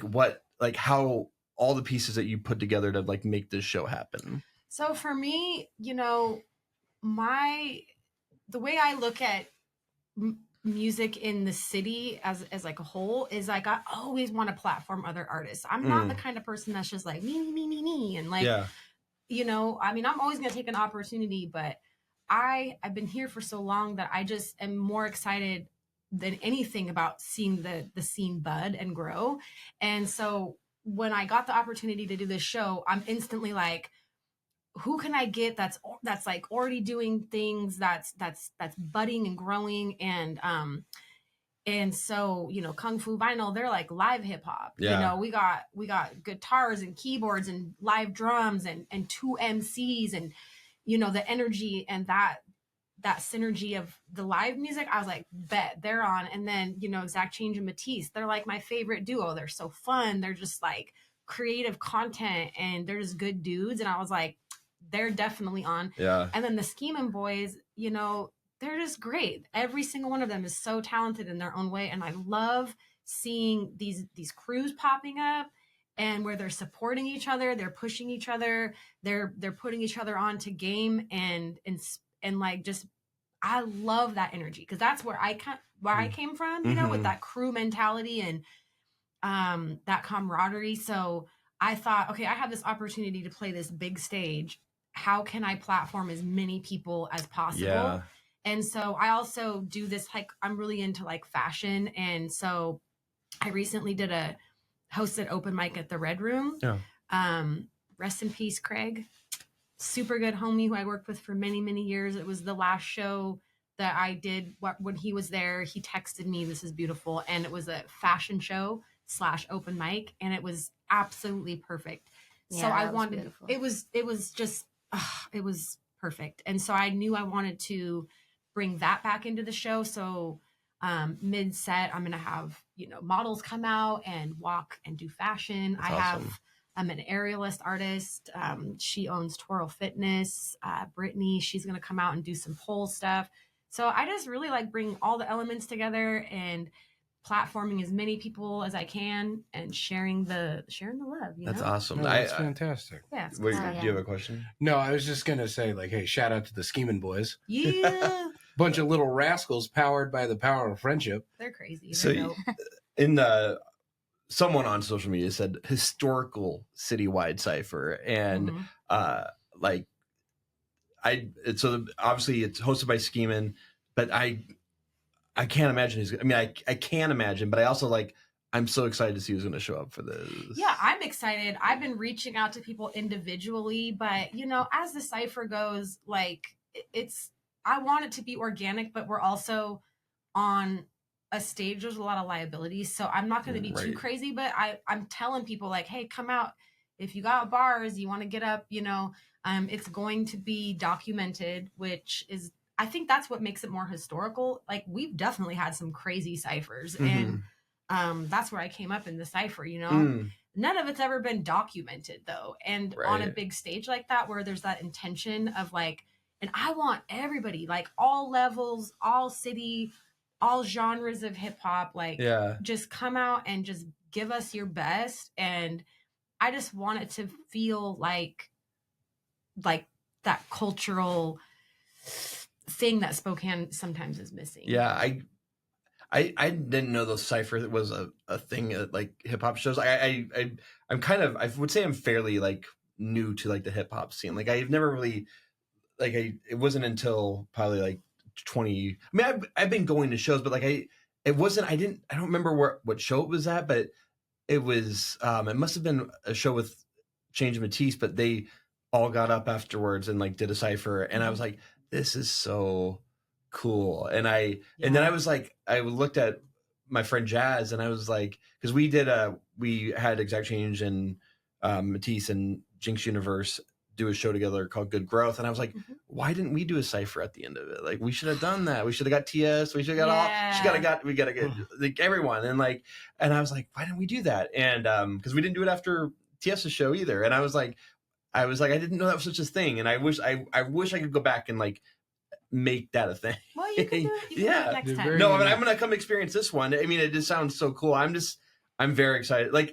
what like how all the pieces that you put together to like make this show happen. So for me, the way I look at music in the city as like a whole is like I always want to platform other artists. I'm not the kind of person that's just like me and like I mean I'm always gonna take an opportunity, but I've been here for so long that I just am more excited than anything about seeing the scene bud and grow. And so when I got the opportunity to do this show, I'm instantly like, who can I get that's like already doing things that's budding and growing, and so Kung Fu Vinyl, they're like live hip hop. We got guitars and keyboards and live drums and 2 MCs and the energy and that synergy of the live music. I was like, bet they're on. And then Exact Change and Matisse, they're like my favorite duo. They're so fun. They're just like creative content and they're just good dudes. And I was like, they're definitely on. Yeah. And then the Schemin' Boys, they're just great. Every single one of them is so talented in their own way. And I love seeing these crews popping up and where they're supporting each other, they're pushing each other, they're putting each other on to game and like just I love that energy because that's where I came from, with that crew mentality and that camaraderie. So I thought, okay, I have this opportunity to play this big stage. How can I platform as many people as possible? Yeah. And so I also do this, like, I'm really into like fashion. And so I recently did a hosted open mic at the Red Room. Rest in peace, Craig. Super good homie who I worked with for many, many years. It was the last show that I did when he was there. He texted me, "This is beautiful." And it was a fashion show / open mic. And it was absolutely perfect. Yeah, so I was wanted, beautiful. it was just, it was perfect. And so I knew I wanted to bring that back into the show. So mid set, I'm going to have, models come out and walk and do fashion. That's I awesome. have, I'm an aerialist artist. She owns Twirl Fitness. Brittany, she's going to come out and do some pole stuff. So I just really like bring all the elements together and platforming as many people as I can and sharing the love. That's awesome. No, that's fantastic. Yeah. Do you have a question? No, I was just gonna say, like, hey, shout out to the Scheming Boys. Yeah. Bunch of little rascals powered by the power of friendship. They're crazy. So They're dope. in someone on social media said historical citywide cipher, and like obviously it's hosted by Scheming, but I can't imagine I can imagine, but I also I'm so excited to see who's going to show up for this. Yeah, I'm excited. I've been reaching out to people individually, but as the cipher goes, I want it to be organic, but we're also on a stage. There's a lot of liabilities, so I'm not going to be too crazy, but I'm telling people hey, come out. If you got bars, you want to get up, it's going to be documented, which is, I think that's what makes it more historical. We've definitely had some crazy ciphers, and that's where I came up in the cipher, None of it's ever been documented though. And on a big stage like that, where there's that intention of and I want everybody, all levels, all city, all genres of hip hop, just come out and just give us your best. And I just want it to feel like that cultural thing that Spokane sometimes is missing. Yeah, I didn't know the cipher was a thing at hip hop shows. I'm kind of, I would say I'm fairly new to the hip hop scene. I've never really it wasn't until probably 20. I mean, I've been going to shows, but I don't remember what show it was at, but it was it must have been a show with Change Matisse, but they all got up afterwards and did a cipher, and I was like, this is so cool. And and then I looked at my friend Jazz, and I was because we had Exact Change and Matisse and Jinx Universe do a show together called Good Growth, and I was like, why didn't we do a cipher at the end of it? We should have done that. We should have got TS. We should have got we gotta get everyone, and and I was like, why didn't we do that? And because we didn't do it after TS's show either, and I was like, I didn't know that was such a thing, and I wish I could go back and make that a thing. Well, you can do it. You can do it next time. No, I'm gonna come experience this one. I mean, it just sounds so cool. I'm very excited.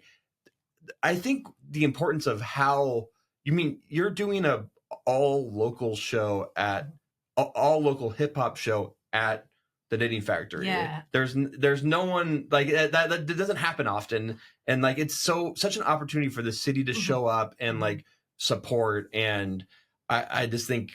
I think the importance of how you're doing a all local show at all local hip hop show at the Knitting Factory. Yeah. There's no one that doesn't happen often, and it's such an opportunity for the city to show up and support, and I just think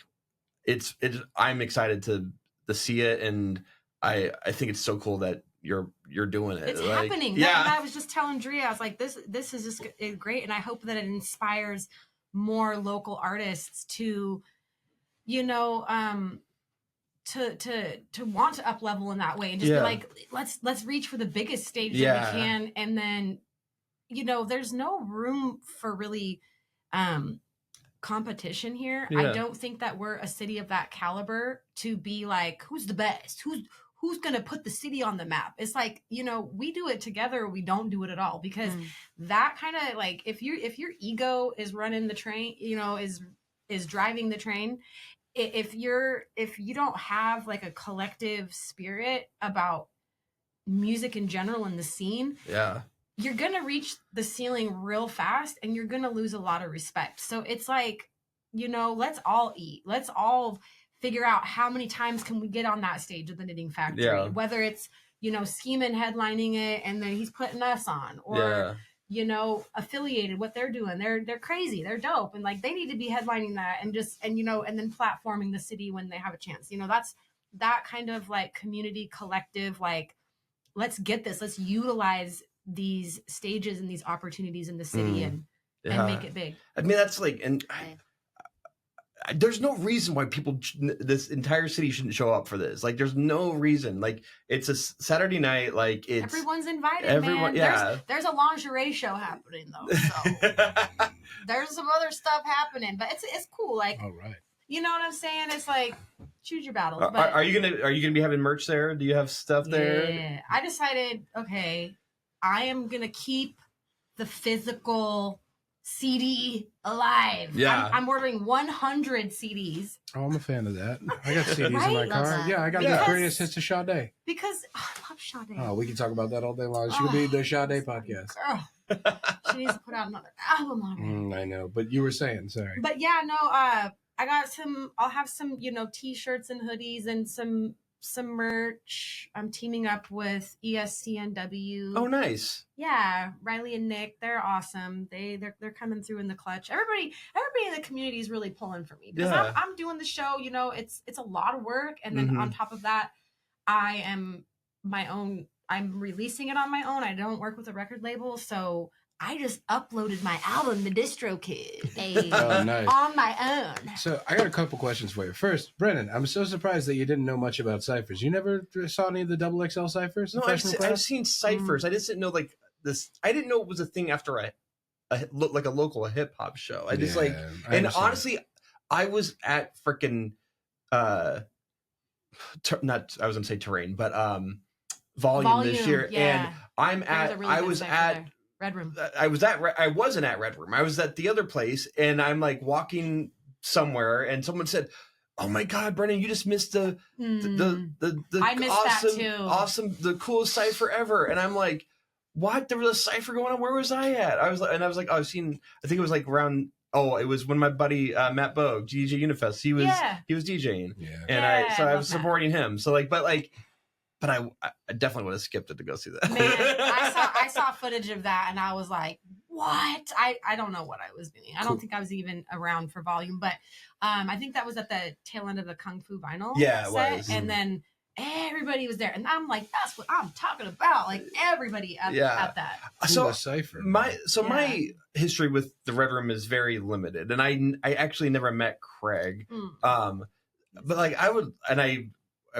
it's I'm excited to see it, and I think it's so cool that you're doing it. It's happening. Yeah. I was just telling Drea, I was like, this is just great, and I hope that it inspires more local artists to to want to up level in that way, and just be let's reach for the biggest stage that we can, and then there's no room for really competition here. I don't think that we're a city of that caliber to be who's the best, who's gonna put the city on the map. It's we do it together, or we don't do it at all, because that kind of if your ego is running the train, is driving the train, if you don't have a collective spirit about music in general in the scene, you're gonna reach the ceiling real fast, and you're gonna lose a lot of respect. So it's let's all eat, let's all figure out how many times can we get on that stage at the Knitting Factory, whether it's Scheming headlining it and then he's putting us on, or affiliated what they're doing. They're crazy, they're dope, and they need to be headlining that, and and then platforming the city when they have a chance. That's that kind of community collective, let's get this, let's utilize these stages and these opportunities in the city and make it big. I mean, that's like, and there's no reason why this entire city shouldn't show up for this. Like, there's no reason. Like, it's a Saturday night. Like, it's everyone's invited. Everyone, man. yeah. There's a lingerie show happening though. So there's some other stuff happening, but it's cool. Like, all right. You know what I'm saying? It's like choose your battles. But are you gonna be having merch there? Do you have stuff there? Yeah, I decided. Okay, I am gonna keep the physical CD alive. Yeah, I'm ordering 100 CDs. Oh, I'm a fan of that. I got CDs in my Right? Love car. that. Yeah, I got the greatest hits of Sade. Because I love Sade. Oh, we can talk about that all day long. She could be the Sade podcast. Girl, she needs to put out another album on it. I know, but you were saying, sorry. But yeah, no. I got some. I'll have some, T-shirts and hoodies and some merch. I'm teaming up with ESCNW. Oh, nice. Yeah, Riley and Nick, they're awesome. They're coming through in the clutch. Everybody in the community is really pulling for me because I'm doing the show. It's a lot of work, and then on top of that, I am my own. I'm releasing it on my own. I don't work with a record label, so I just uploaded my album, The Distro Kid, Oh, nice. on my own. So I got a couple questions for you. First, Brennan, I'm so surprised that you didn't know much about ciphers. You never saw any of the XXL ciphers? No, I've seen ciphers. I just didn't know like this. I didn't know it was a thing after a local hip hop show. I just honestly, I was at freaking I was gonna say Terrain, but Volume this year, and I was at Red Room. I wasn't at Red Room. I was at the other place, and I'm like walking somewhere, and someone said, "Oh my God, Brennan, you just missed the I missed awesome, that too. awesome, the coolest cipher ever." And I'm like, "What? There was a cipher going on? Where was I at?" I was like, I think it was like around. Oh, it was when my buddy Matt Bogue, DJ Unifest, he was DJing, and I was supporting him. So but I definitely would have skipped it to go see that. Man, I saw footage of that and I was like, what? I don't know what I was doing. I don't think I was even around for Volume, but I think that was at the tail end of the Kung Fu Vinyl set. Was. And then everybody was there. And I'm like, that's what I'm talking about. Like everybody at that. So cipher. My history with the Red Room is very limited. And I actually never met Craig. But like I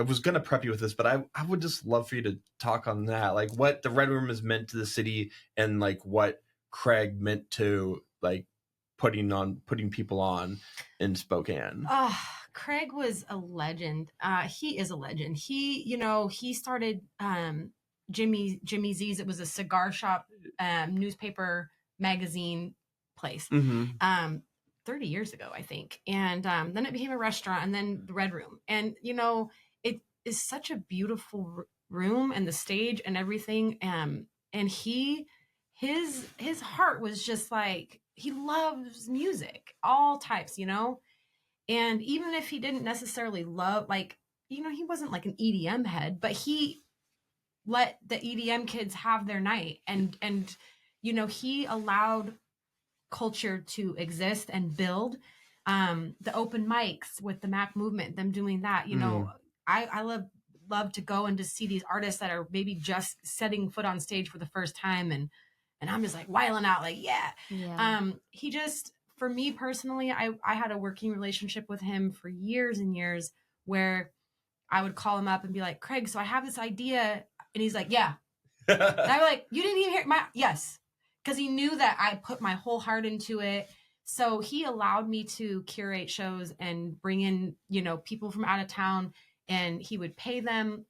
was going to prep you with this, but I would just love for you to talk on that. Like what the Red Room has meant to the city and like what Craig meant to like putting people on in Spokane. Craig was a legend. He is a legend. He started Jimmy Z's. It was a cigar shop, newspaper magazine place. 30 years ago, I think. And then it became a restaurant and then the Red Room. And, it is such a beautiful room and the stage and everything. And his heart was just like, he loves music, all types, and even if he didn't necessarily love, he wasn't like an EDM head, but he let the EDM kids have their night and he allowed culture to exist and build. The open mics with the Mac movement, them doing that, I love to go and to see these artists that are maybe just setting foot on stage for the first time and I'm just like wiling out like he just, for me personally, I had a working relationship with him for years and years where I would call him up and be like, Craig, so I have this idea, and he's like, yeah. And I'm like, you didn't even hear yes, because he knew that I put my whole heart into it. So he allowed me to curate shows and bring in people from out of town, and he would pay them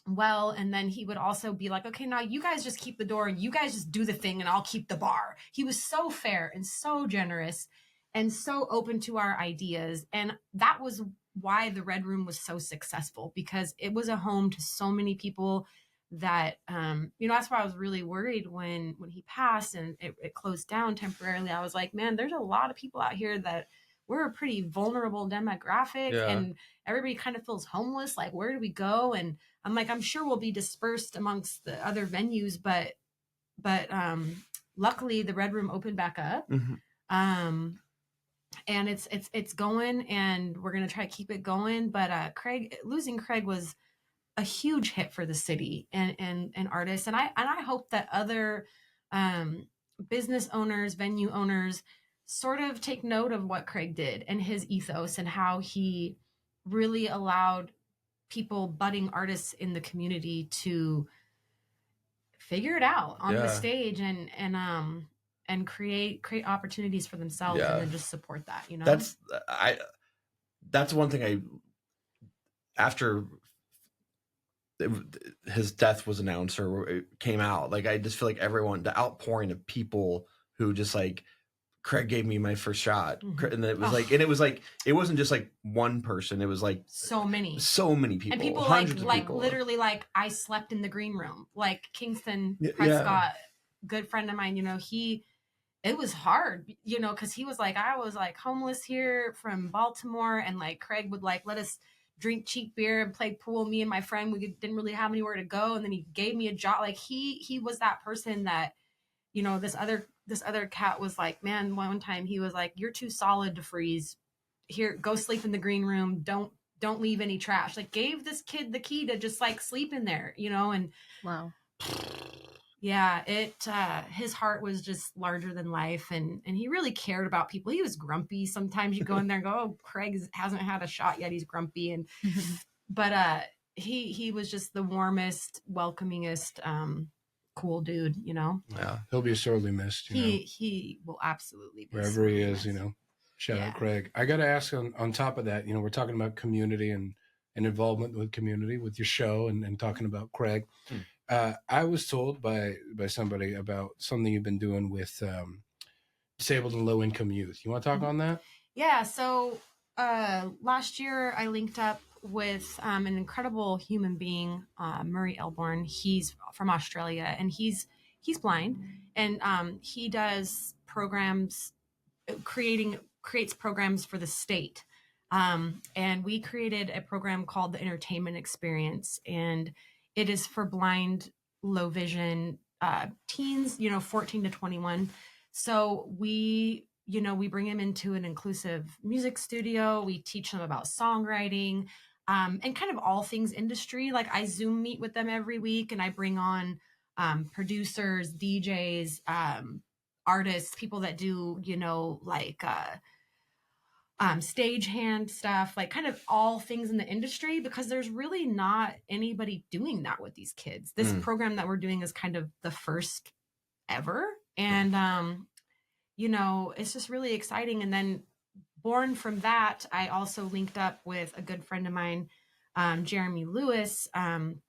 well, and then he would also be like, okay, now you guys just keep the door and you guys just do the thing and I'll keep the bar. He was so fair and so generous and so open to our ideas, and that was why the Red Room was so successful, because it was a home to so many people that that's why I was really worried when he passed and it closed down temporarily. I was like, man, there's a lot of people out here that we're a pretty vulnerable demographic, and everybody kind of feels homeless. Like, where do we go? And I'm like, I'm sure we'll be dispersed amongst the other venues, but luckily the Red Room opened back up. And it's going, and we're going to try to keep it going. But losing Craig was a huge hit for the city and artists. And I hope that other business owners, venue owners sort of take note of what Craig did and his ethos and how he really allowed people, budding artists in the community, to figure it out on the stage and create opportunities for themselves and then just support that, you know. That's one thing after his death was announced or it came out, like I just feel like everyone, the outpouring of people who just like, Craig gave me my first shot. And it was like, and it was like, it wasn't just like one person. It was like so many people. And people hundreds like of people. literally like I slept in the green room. Like Kingston Prescott, good friend of mine, you know, it was hard, you know, because he was like, I was like homeless here from Baltimore, and like Craig would like let us drink cheap beer and play pool. Me and my friend, we didn't really have anywhere to go, and then he gave me a job. Like he was that person that, you know, this other cat was like, man, one time he was like, you're too solid to freeze. Here, go sleep in the green room. Don't leave any trash. Like gave this kid the key to just like sleep in there, you know. And wow. Yeah, his heart was just larger than life, and he really cared about people. He was grumpy. Sometimes you go in there and go, oh, Craig hasn't had a shot yet, he's grumpy. And but he was just the warmest, welcomingest, cool dude, you know. Yeah, he'll be sorely missed. He will absolutely be wherever he is, missed. You know. Shout out Craig. I got to ask on top of that, you know, we're talking about community and involvement with community with your show and talking about Craig. I was told by somebody about something you've been doing with disabled and low income youth. You want to talk on that? Yeah. So last year I linked up with an incredible human being, Murray Elborn. He's from Australia, and he's blind, and he does programs, creates programs for the state. And we created a program called the Entertainment Experience, and it is for blind, low vision teens, you know, 14 to 21. So we bring them into an inclusive music studio. We teach them about songwriting and kind of all things industry. Like I Zoom meet with them every week, and I bring on producers, DJs, artists, people that do, you know, like stagehand stuff, like kind of all things in the industry, because there's really not anybody doing that with these kids. This program that we're doing is kind of the first ever. And, you know, it's just really exciting. And then born from that, I also linked up with a good friend of mine, Jeremy Lewis, and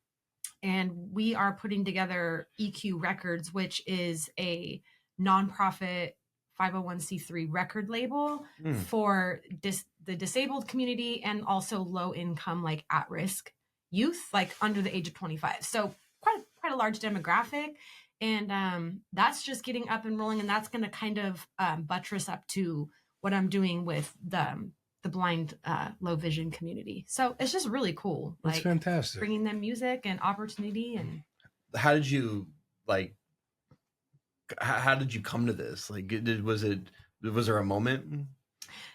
we are putting together EQ Records, which is a nonprofit 501c3 record label for the disabled community, and also low income, like at risk youth, like under the age of 25. So quite a large demographic. And that's just getting up and rolling. And that's going to kind of buttress up to what I'm doing with the blind, low vision community. So it's just really cool. That's fantastic. Bringing them music and opportunity. And how did you how did you come to this? Like, was there a moment?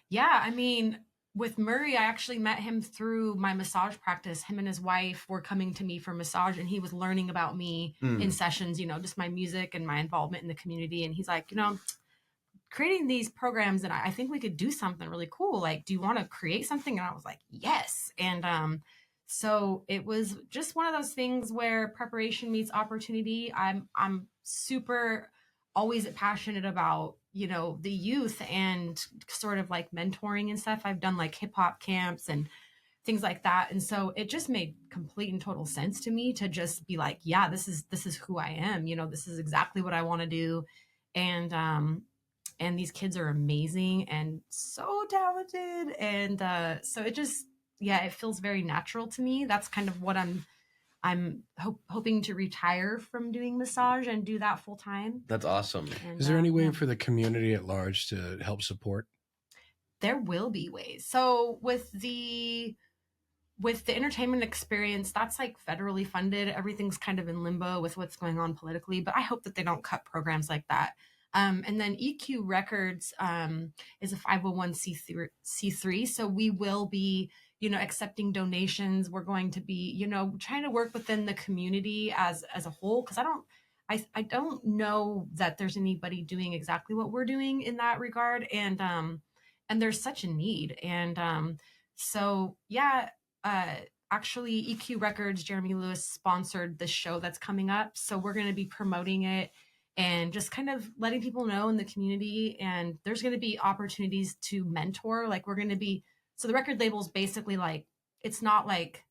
Yeah, I mean, with Murray, I actually met him through my massage practice. Him and his wife were coming to me for massage, and he was learning about me in sessions, you know, just my music and my involvement in the community. And he's like, you know, creating these programs, and I think we could do something really cool. Like, do you want to create something? And I was like, yes. And so it was just one of those things where preparation meets opportunity. I'm super always passionate about, you know, the youth and sort of like mentoring and stuff. I've done like hip hop camps and things like that. And so it just made complete and total sense to me to just be like, yeah, this is who I am. You know, this is exactly what I want to do. And these kids are amazing and so talented. And so it just, yeah, it feels very natural to me. That's kind of what I'm hoping to retire from doing massage and do that full time. That's awesome. And, is there any way for the community at large to help support? There will be ways. So with the entertainment experience, that's like federally funded. Everything's kind of in limbo with what's going on politically, but I hope that they don't cut programs like that. And then EQ Records is a 501c3. So we will be, accepting donations. We're going to be, trying to work within the community as a whole. Cause I don't know that there's anybody doing exactly what we're doing in that regard. And there's such a need. And so, yeah, actually EQ Records, Jeremy Lewis sponsored this show that's coming up. So we're going to be promoting it and just kind of letting people know in the community. And there's going to be opportunities to mentor. Like so the record label's basically like, it's not like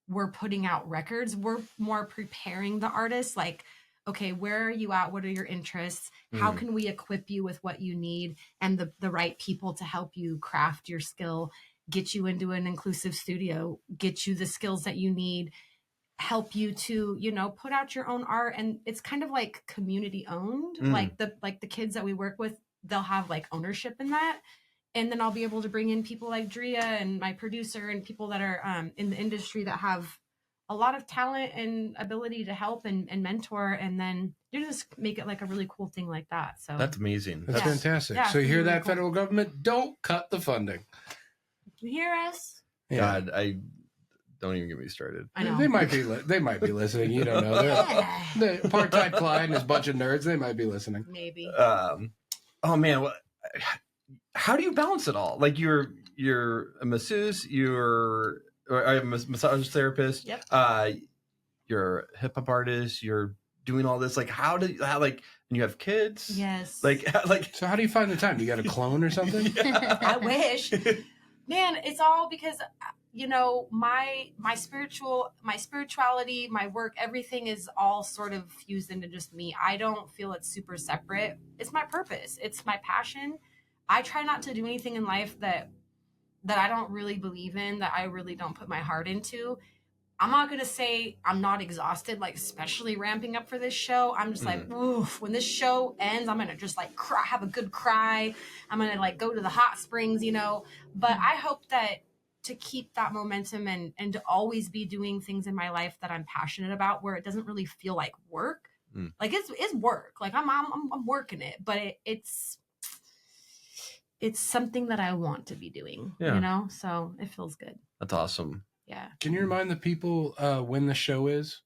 we're putting out records. We're more preparing the artists. Like, okay, where are you at? What are your interests? How can we equip you with what you need and the right people to help you craft your skill, get you into an inclusive studio, get you the skills that you need, help you to, put out your own art. And it's kind of like community owned, like the kids that we work with, they'll have like ownership in that. And then I'll be able to bring in people like Drea and my producer and people that are in the industry that have a lot of talent and ability to help and mentor. And then you just make it like a really cool thing like that. So That's amazing. That's fantastic. Yeah, so you hear really that, cool. federal government? Don't cut the funding. You hear us? Yeah. God, I don't even get me started. I know. They might be listening. You don't know. They're apartheid Clyde and his bunch of nerds. They might be listening. Maybe. Oh man, how do you balance it all? Like you're a masseuse, you're a massage therapist. Yep. You're a hip hop artist. You're doing all this. Like and you have kids. Yes. Like. So how do you find the time? You got a clone or something? I wish. Man, it's all because my spirituality, my work, everything is all sort of fused into just me. I don't feel it's super separate. It's my purpose. It's my passion. I try not to do anything in life that I don't really believe in, that I really don't put my heart into. I'm not going to say I'm not exhausted, like especially ramping up for this show. I'm just like, oof, when this show ends, I'm going to just like cry, have a good cry. I'm going to like go to the hot springs, but I hope that to keep that momentum and to always be doing things in my life that I'm passionate about, where it doesn't really feel like work. Like it's work. Like I'm working it, but it's something that I want to be doing, so it feels good. That's awesome. Yeah. Can you remind the people when the show is?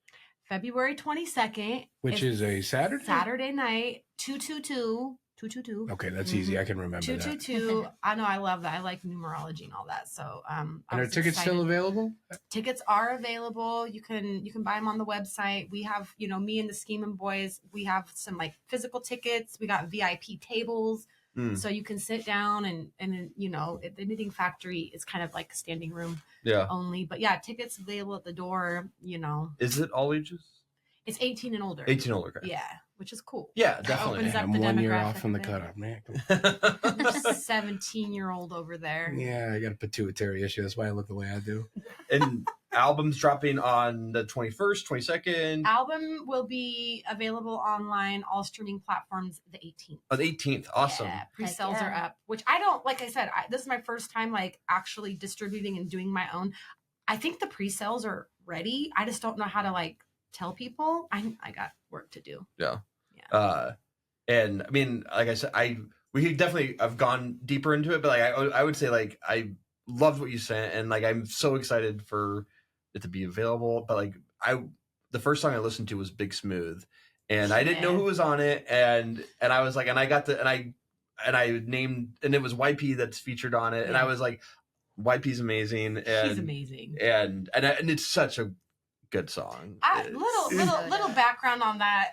February 22nd. Which is a Saturday? Saturday night, 222. Okay, that's easy. I can remember 222. I know, I love that. I like numerology and all that. So and are tickets still available? Tickets are available. You can buy them on the website. We have, me and the Scheming Boys, we have some like physical tickets. We got VIP tables. So you can sit down and the Knitting Factory is kind of like standing room only. But yeah, tickets available at the door, Is it all ages? It's 18 and older. 18 and older, okay. Yeah, which is cool. Yeah, definitely. Opens up I'm the 1 year demographic off from the of it. cutoff, man. 17-year-old over there. Yeah, I got a pituitary issue. That's why I look the way I do. And albums dropping on the 21st, 22nd. Album will be available online, all streaming platforms, the 18th. Oh, the 18th. Awesome. Yeah, pre-sales are up, which I don't, like I said, this is my first time like actually distributing and doing my own. I think the pre-sales are ready. I just don't know how to like tell people. I got work to do. Yeah. And I mean, like I said, we definitely have gone deeper into it, but like I would say like I loved what you sent, and like I'm so excited for it to be available. But like the first song I listened to was Big Smooth, and I didn't know who was on it, and I was like, and I got I named, and it was YP that's featured on it, and I was like, YP's amazing, and She's amazing, and it's such a good song. Little background on that.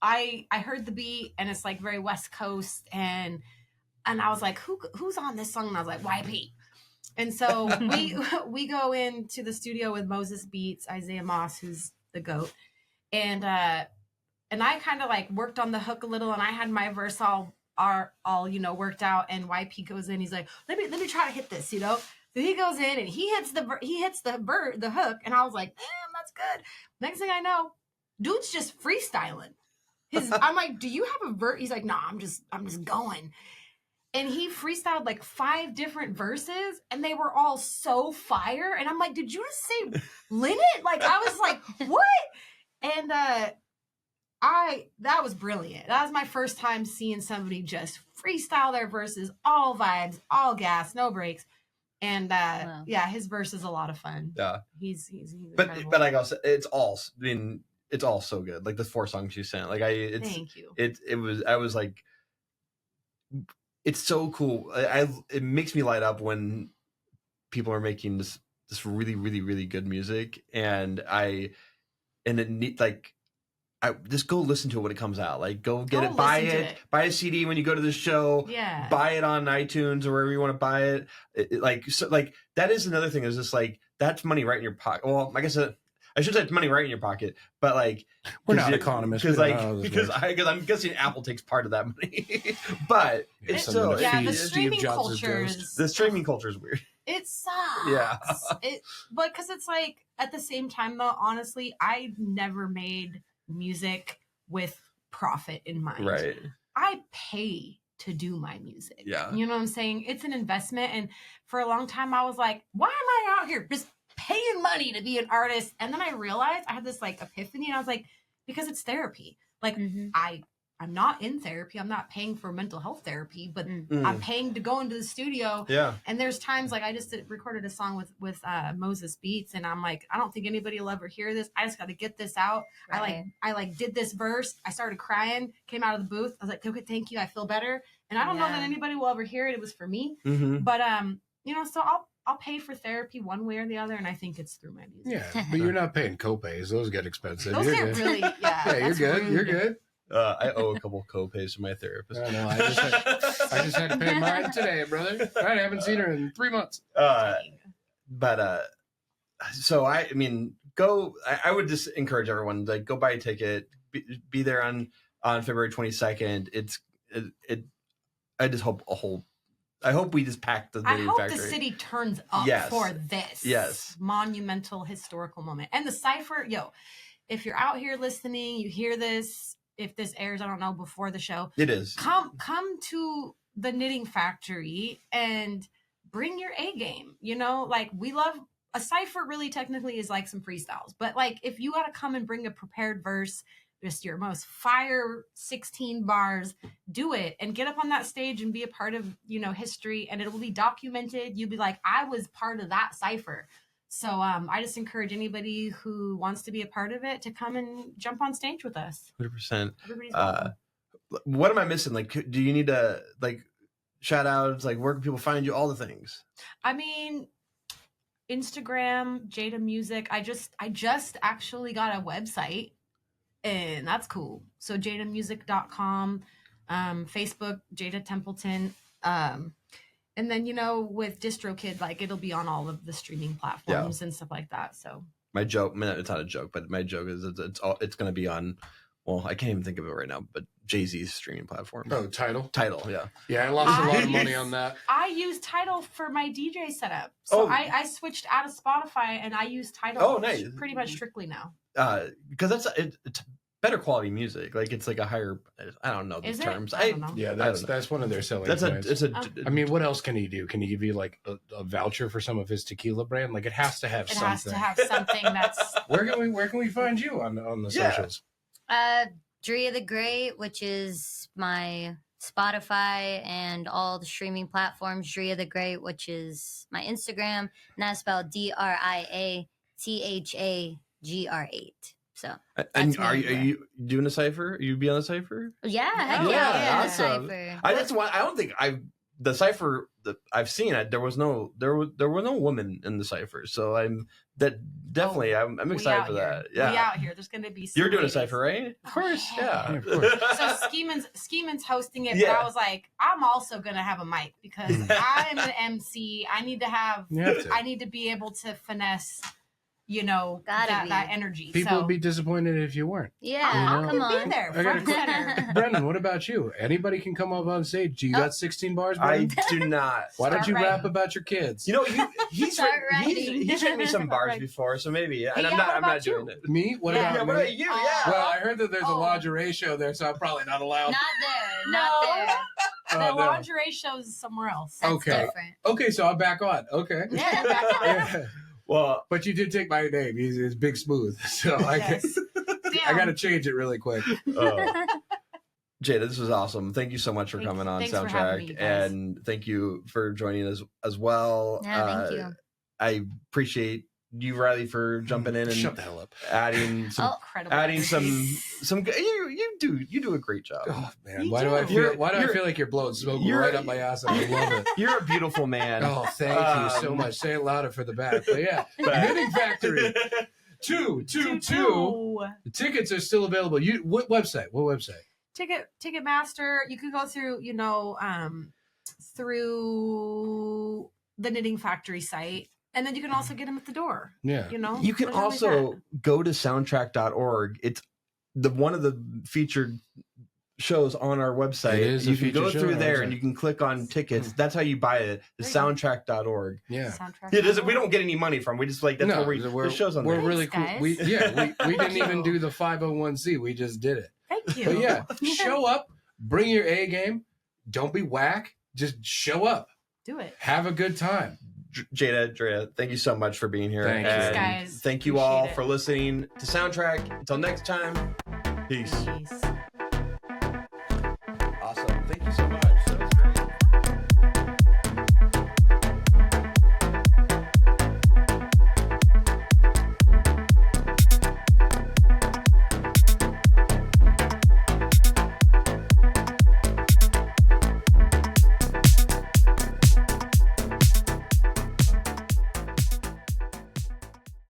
I heard the beat and it's like very West Coast, and I was like, who's on this song? And I was like, YP. And so we go into the studio with Moses Beats, Isaiah Moss, who's the GOAT, and I kind of like worked on the hook a little, and I had my verse all worked out, and YP goes in, he's like, let me try to hit this, So he goes in and he hits the hook, and I was like, damn, that's good. Next thing I know, dude's just freestyling. I'm like, do you have a verse? He's like, nah, I'm just going. And he freestyled like 5 different verses, and they were all so fire. And I'm like, did you just say Linnet? Like, I was like, what? And that was brilliant. That was my first time seeing somebody just freestyle their verses, all vibes, all gas, no breaks. And Wow. yeah, his verse is a lot of fun. Yeah. He's But incredible. like I said, it's all so good. Like the 4 songs you sent. Like Thank you. I was like, it's so cool. It makes me light up when people are making this really, really, really good music, and just go listen to it when it comes out. Like go get it, buy buy a CD when you go to the show. Yeah. Buy it on iTunes or wherever you want to buy it. Like that is another thing. Is just like that's money right in your pocket. Well, I guess I should say it's money right in your pocket, but like We're not economists because I'm guessing Apple takes part of that money, but it's still the streaming culture is weird. It sucks. Yeah. But because it's like at the same time though, honestly, I never made music with profit in mind. Right. I pay to do my music. Yeah. You know what I'm saying? It's an investment. And for a long time I was like, why am I out here just paying money to be an artist? And then I realized I had this like epiphany and I was like, because it's therapy. Like I'm not in therapy. I'm not paying for mental health therapy, but I'm paying to go into the studio. Yeah. And there's times like I just recorded a song with Moses Beats, and I'm like, I don't think anybody will ever hear this. I just got to get this out. Right. I did this verse. I started crying. Came out of the booth. I was like, okay, thank you. I feel better. And I don't know that anybody will ever hear it. It was for me. But so I'll pay for therapy one way or the other, and I think it's through my music. Yeah, but you're not paying copays. Those get expensive. Those get really yeah, you're good. You're good. I owe a couple copays to my therapist. I know. I just had to pay mine today, brother. I haven't seen her in 3 months. So I mean, go. I would just encourage everyone like go buy a ticket. Be there on February 22nd. I just hope I hope we just pack the I hope factory. the city turns up for this monumental historical moment. And the Cypher, if you're out here listening, you hear this. If this airs, I don't know, before the show. It is. Come to the Knitting Factory and bring your A game. Like we love a Cypher really technically is like some freestyles. But like if you gotta come and bring a prepared verse, just your most fire 16 bars, do it and get up on that stage and be a part of, history, and it will be documented. You'll be like, I was part of that Cypher. So I just encourage anybody who wants to be a part of it to come and jump on stage with us. 100%. Everybody's welcome. What am I missing? Like, do you need to like shout outs? Like, where can people find you? All the things. I mean, Instagram, Jaeda Music. I just actually got a website, and that's cool. So jaedamusic.com, Facebook, Jaeda Templeton. And then, with DistroKid, like it'll be on all of the streaming platforms and stuff like that. So my joke, it's not a joke, but my joke is it's going to be on, well, I can't even think of it right now, but Jay-Z's streaming platform. Oh, Tidal, yeah. Yeah, I lost a lot of money on that. I use Tidal for my DJ setup. So I switched out of Spotify and I use Tidal pretty much strictly now. Because it's better quality music. Like it's like a higher, I don't know these terms. I don't know. Yeah, that's one of their selling points. I mean, what else can he do? Can he give you like a voucher for some of his tequila brand? Like it has to have something. It has to have something that's. Where can we find you on the socials? Jaeda the Great, which is my Spotify and all the streaming platforms. Jaeda the Great, which is my Instagram, and that's spelled DRIATHAGR8. So, and are you doing a cipher? You be on the cipher? Yeah, awesome. Cypher. That's why I don't think the cipher that I've seen. There were no women in the cipher, so I'm excited for that. Yeah, we out here. There's going to be. You're doing a cipher, right? Of course, yeah. Of course. So Skeeman's hosting it, but I was like, I'm also going to have a mic because I'm an MC. I need to be able to finesse. That energy. People would be disappointed if you weren't. Yeah, come on. Be there, front and center. Brendan, what about you? Anybody can come up on stage. Do you got 16 bars, Brendan? I do not. Why don't you rap about your kids? He's written me some bars before, so maybe. And I'm not doing it. Me? What about you? Yeah. Well, I heard that there's a lingerie show there, so I'm probably not allowed. Not there. The lingerie show is somewhere else. That's different. Okay, so I'm back on. Okay. Yeah, back on. Yeah. Well, but you did take my name. It's Big Smooth, so I got to change it really quick. Jada, this was awesome. Thank you so much for coming on thanks for having me, Soundtrack, guys. and thank you for joining us as well. Yeah, thank you. I appreciate you, Riley, for jumping in and Shut the hell up. adding some, Incredible. adding some. You do a great job. Oh man, You why do do. I feel? Why do I You're- feel like you're blowing smoke you're- right up my ass? I love it. You're a beautiful man. Oh, thank you so much. Say it louder for the back. But yeah, Knitting Factory 222. The tickets are still available. What website? Ticketmaster. You can go through, through the Knitting Factory site, and then you can also get them at the door. Yeah. You can There's always also that. go to soundtrack.org. It's one of the featured shows on our website. It is a You can featured go show through on our there website. and you can click on tickets. That's how you buy it. The There you go. soundtrack.org. Yeah. Soundtrack. It doesn't. We don't get any money from. We just that's No, where the show's on We're there. really cool. Thanks, We guys. we didn't even do the 501c. We just did it. Thank you. But yeah, show up, bring your A game. Don't be whack. Just show up. Do it. Have a good time. Jada, Drea, thank you so much for being here. Thank you. And Thanks, guys. thank you Appreciate all it. for listening to Soundtrack. Until next time, peace. Peace. Awesome. Thank you so much.